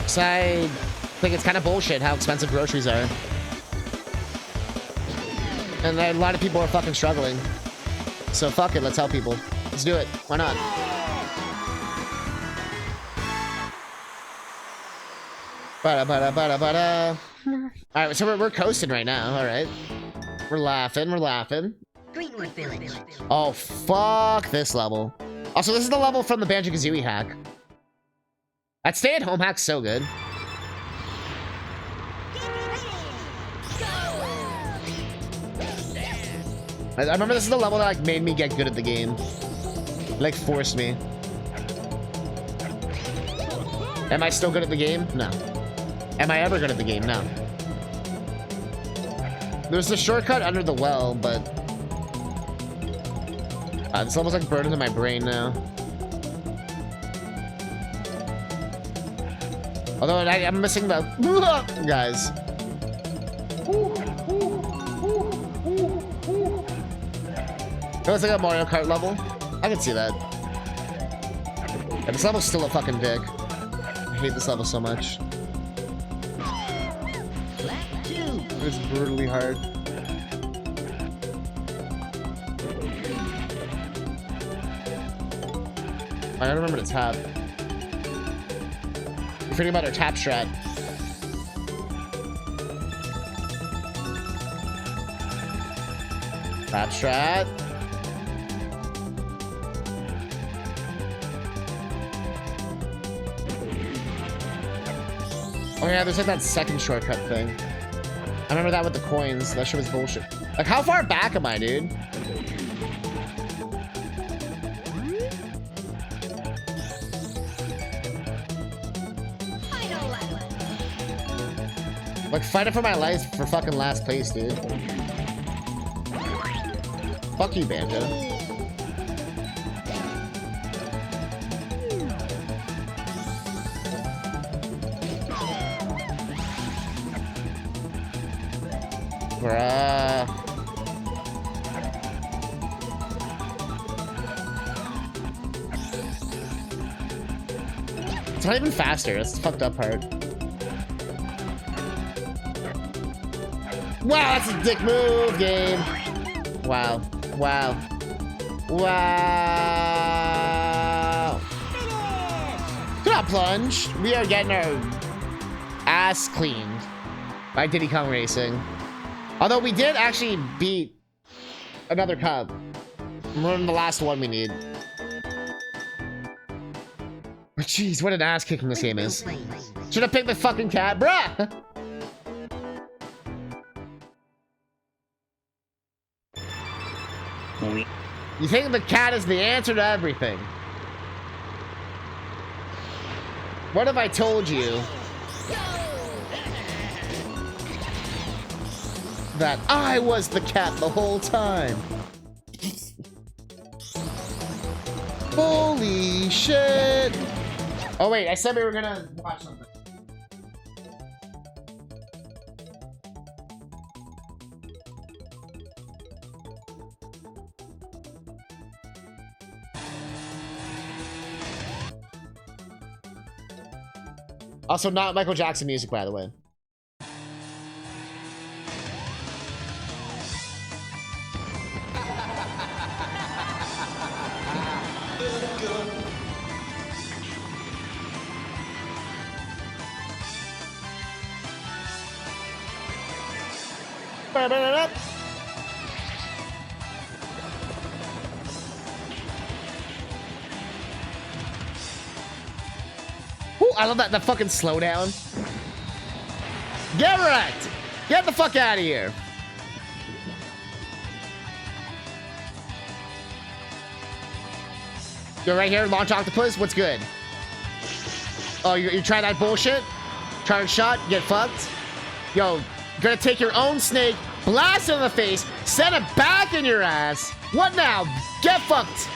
So I think it's kind of bullshit how expensive groceries are. And a lot of people are fucking struggling. So fuck it, let's help people. Let's do it. Why not? Alright, so we're coasting right now, alright. We're laughing, we're laughing. Greenwood Village. Oh, fuck this level. Also, this is the level from the Banjo-Kazooie hack. That stay-at-home hack's so good. I remember this is the level that like made me get good at the game. Like forced me. Am I still good at the game? No. Am I ever good at the game? No. There's the shortcut under the well, but this level's like burned into my brain now. Although I'm missing the guys. It looks like a Mario Kart level. I can see that. And this level's still a fucking dick. I hate this level so much. It's brutally hard. I don't remember to tap. We're forgetting about our tap strat. Tap strat. Oh yeah, there's like that second shortcut thing. I remember that with the coins. That shit was bullshit. Like, how far back am I, dude? Like, fighting for my life for fucking last place, dude. Fuck you, Banjo. Bruh. It's not even faster. That's the fucked up part. Wow, that's a dick move, game. Wow. Wow. Wow. Good job, Plunge. We are getting our ass cleaned by Diddy Kong Racing. Although we did actually beat another cup. We're in the last one we need. But jeez, what an ass kicking this game is. Should have picked the fucking cat, bruh! You think the cat is the answer to everything? What if I told you that I was the cat the whole time? Holy shit! Oh wait, I said we were gonna watch something. Also, not Michael Jackson music, by the way. Ooh, I love that fucking slowdown. Get wrecked! Get the fuck out of here! You're right here, launch octopus. What's good? Oh, you try that bullshit? Try a shot, get fucked. Yo, you're gonna take your own snake, blast it in the face, send it back in your ass. What now? Get fucked!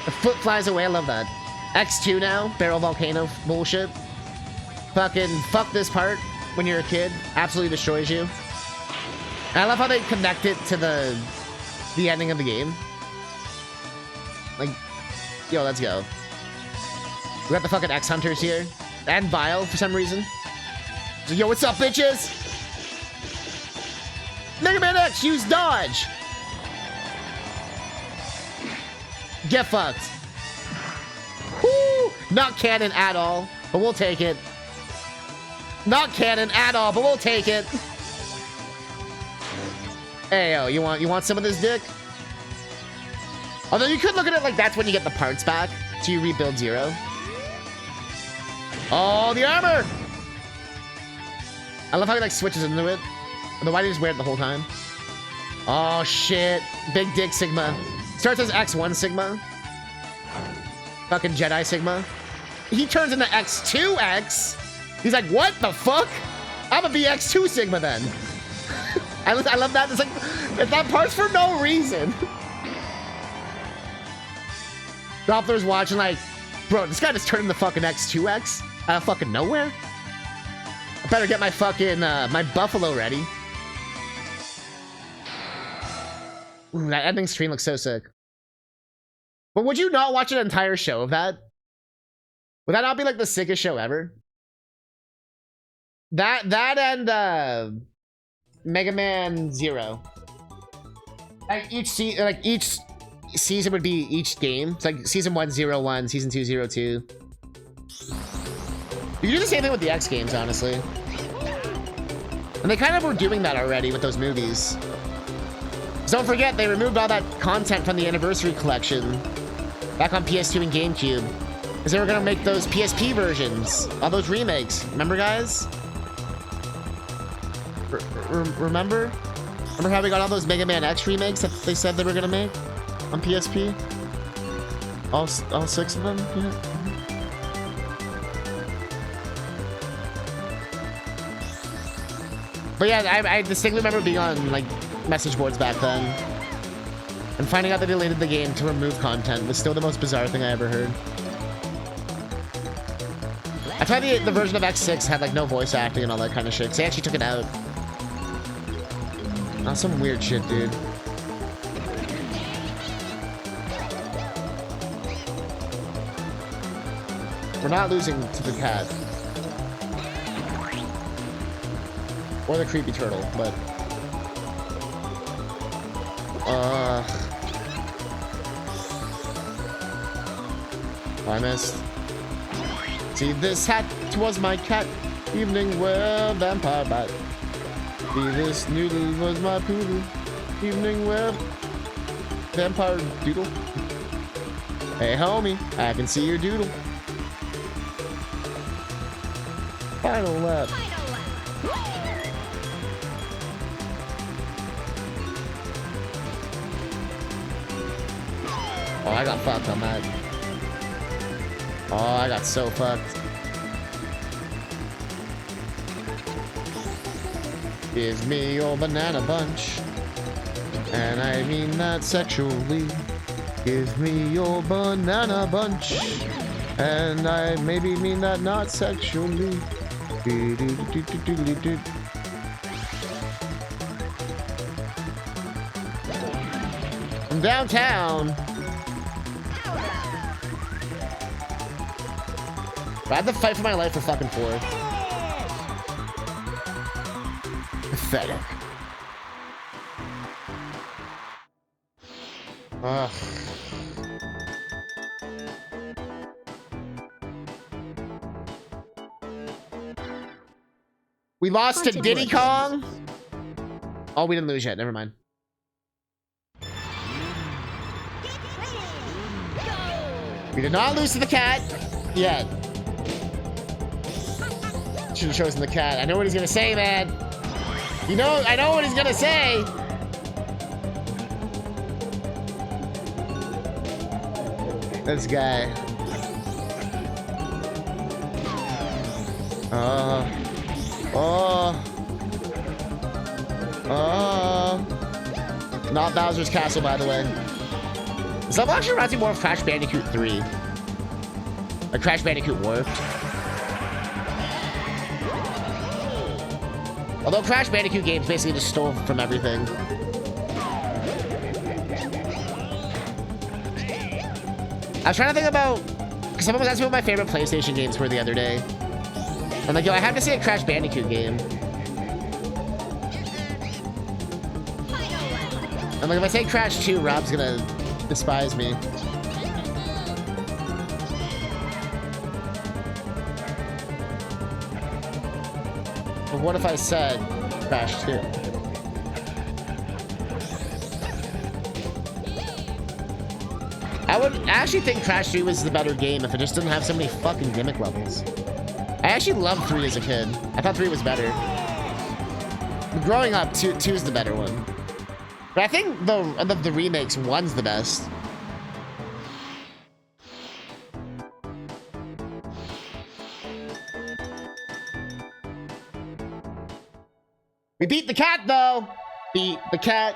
The foot flies away. I love that. X2 now, barrel volcano bullshit. Fucking fuck this part when you're a kid. Absolutely destroys you. And I love how they connect it to the ending of the game. Like, yo, let's go. We got the fucking X Hunters here. And Vile for some reason. So, yo, what's up, bitches? Mega Man X, use dodge. Get fucked. Woo! Not canon at all, but we'll take it. Not canon at all, but we'll take it. Hey, yo, you want some of this dick? Although you could look at it like that's when you get the parts back, so you rebuild 0. Oh, the armor! I love how he like switches into it. Although why did he just wear it the whole time? Oh shit! Big dick Sigma. Starts as X1 Sigma. Fucking Jedi Sigma. He turns into X2X. He's like, what the fuck? I'm gonna be X2 Sigma then. I love that. It's like, that part's for no reason. Doppler's watching like, bro, this guy just turned into fucking X2X out of fucking nowhere. better get my fucking, my buffalo ready. Ooh, that ending screen looks so sick. But would you not watch an entire show of that? Would that not be like the sickest show ever? That and Mega Man Zero. Like each season would be each game. It's like season 1 01, season 2 02. You can do the same thing with the X games, honestly. And they kind of were doing that already with those movies. So don't forget, they removed all that content from the Anniversary Collection back on PS2 and GameCube. Because they were going to make those PSP versions. All those remakes. Remember, guys? Remember? Remember how we got all those Mega Man X remakes that they said they were going to make on PSP? All 6 of them? Yeah. But yeah, I distinctly remember being on, like, message boards back then. And finding out they deleted the game to remove content was still the most bizarre thing I ever heard. I thought the version of X6 had, like, no voice acting and all that kind of shit, because they actually took it out. That's some weird shit, dude. We're not losing to the cat. Or the creepy turtle, but... I missed. See, this hat was my cat. Evening wear, vampire bat. See, this noodle was my poodle. Evening wear, vampire doodle. Hey, homie, I can see your doodle. Final lap. Oh, I got fucked on that. Oh, I got so fucked. Give me your banana bunch. And I mean that sexually. Give me your banana bunch. And I maybe mean that not sexually. From downtown. I had to fight for my life for fucking 4th. Pathetic. Ugh. We lost to Diddy Kong? Oh, we didn't lose yet. Never mind. We did not lose to the cat yet. Should have chosen the cat. I know what he's gonna say, man. You know, I know what he's gonna say. This guy. Not Bowser's Castle, by the way. This level actually reminds me more of Crash Bandicoot 3. Like Crash Bandicoot Warped. Although Crash Bandicoot games basically just stole from everything. I was trying to think about... Because someone was asking what my favorite PlayStation games were the other day. I'm like, yo, I have to say a Crash Bandicoot game. I'm like, if I say Crash 2, Rob's gonna despise me. But what if I said Crash 2? I would actually think Crash 3 was the better game if it just didn't have so many fucking gimmick levels. I actually loved 3 as a kid. I thought 3 was better. Growing up, 2 is the better one. But I think the remakes, 1's the best. We beat the cat, though. Beat the cat.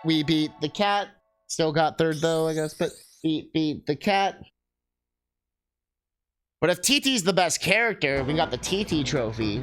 We beat the cat. Still got 3rd, though, I guess. But beat the cat. But if TT's the best character, we got the TT trophy.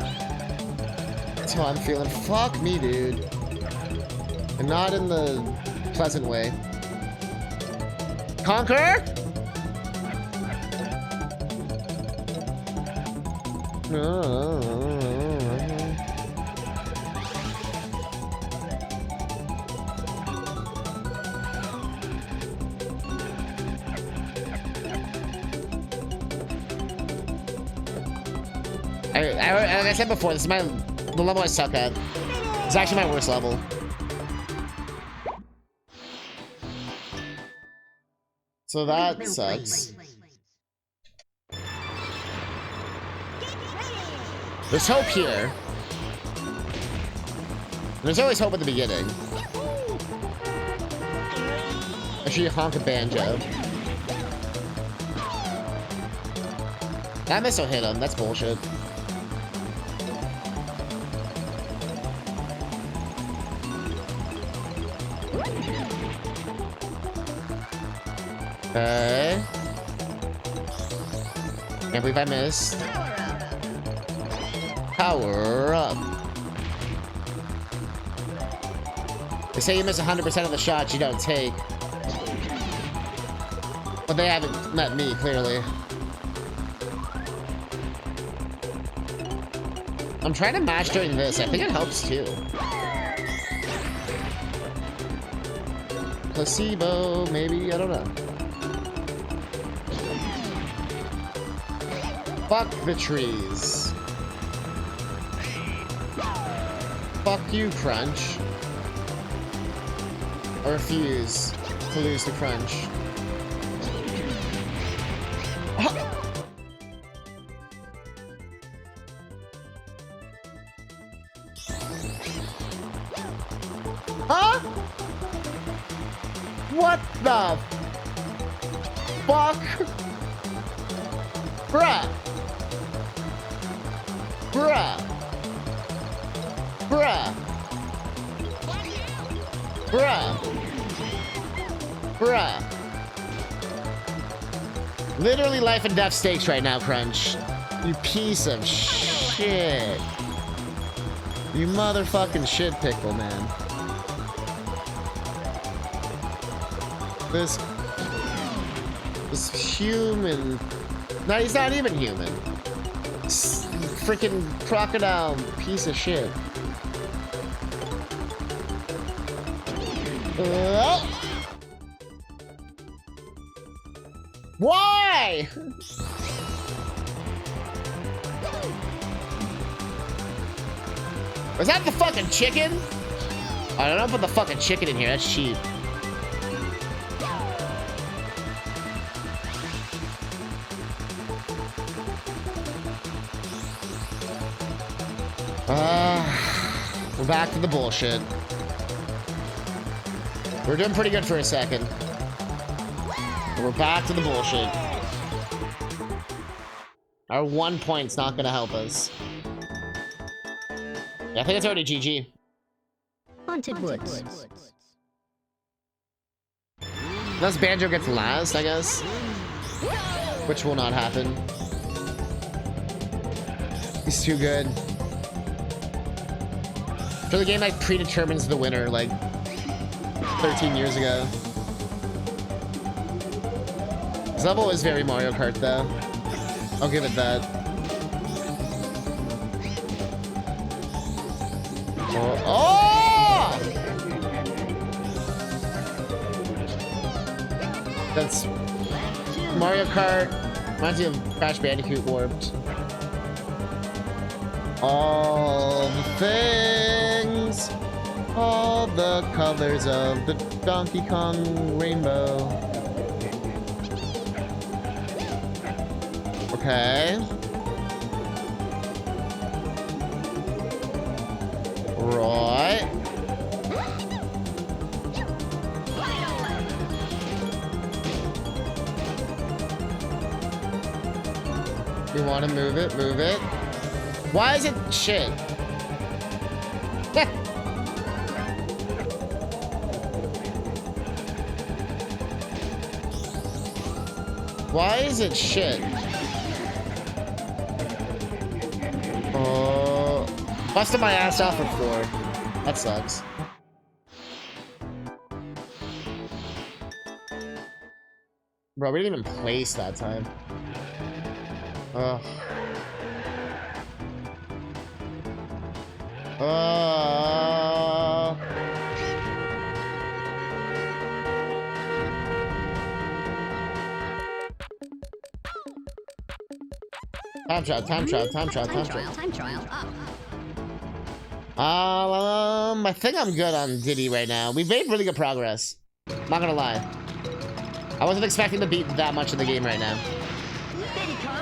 That's how I'm feeling. Fuck me, dude. And not in the pleasant way. Conquer? Like I said before, this is the level I suck at. It's actually my worst level. So that sucks. There's hope here. There's always hope at the beginning. I should honk a banjo. That missile hit him. That's bullshit. Okay. Can't believe I missed. Power up. They say you miss 100% of the shots you don't take. But they haven't met me, clearly. I'm trying to mash during this. I think it helps too. Placebo, maybe? I don't know. Fuck the trees. Fuck you, Crunch. I refuse to lose the Crunch. Huh? What the fuck? Bruh. Bruh. Bruh. Bruh. Bruh. Literally life and death stakes right now, Crunch. You piece of shit. You motherfucking shit pickle, man. This human. No, he's not even human. Freaking crocodile piece of shit. Why? Was that the fucking chicken? I don't put the fucking chicken in here. That's cheap. We're back to the bullshit. We're doing pretty good for a second. But we're back to the bullshit. Our 1 point's not gonna help us. Yeah, I think it's already GG. Haunted Woods. Unless Banjo gets last, I guess. Which will not happen. He's too good. For the game like predetermines the winner like 13 years ago. This level is very Mario Kart though. I'll give it that. Oh! That's Mario Kart. Reminds me of Crash Bandicoot Warped. All the things, all the colors of the Donkey Kong rainbow. Okay. Right. You want to move it, move it. Why is it shit? Why is it shit? Busted my ass off for 4. That sucks. Bro, we didn't even place that time. Ugh. Time trial, time trial, time trial, time trial. Time trial up. I think I'm good on Diddy right now. We've made really good progress. Not gonna lie. I wasn't expecting to beat that much in the game right now.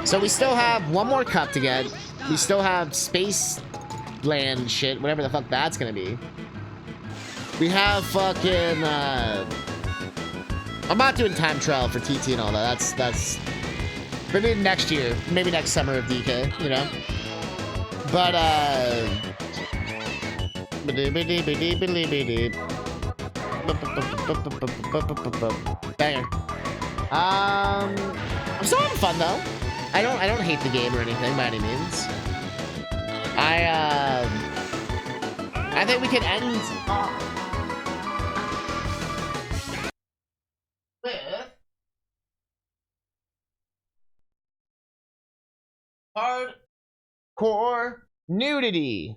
So we still have one more cup to get. We still have space land shit, whatever the fuck that's gonna be. We have fucking I'm not doing time trial for TT and all that. That's maybe next year, maybe next summer of DK, you know. But banger. I'm still having fun though. I don't hate the game or anything by any means. I think we can end with hardcore nudity.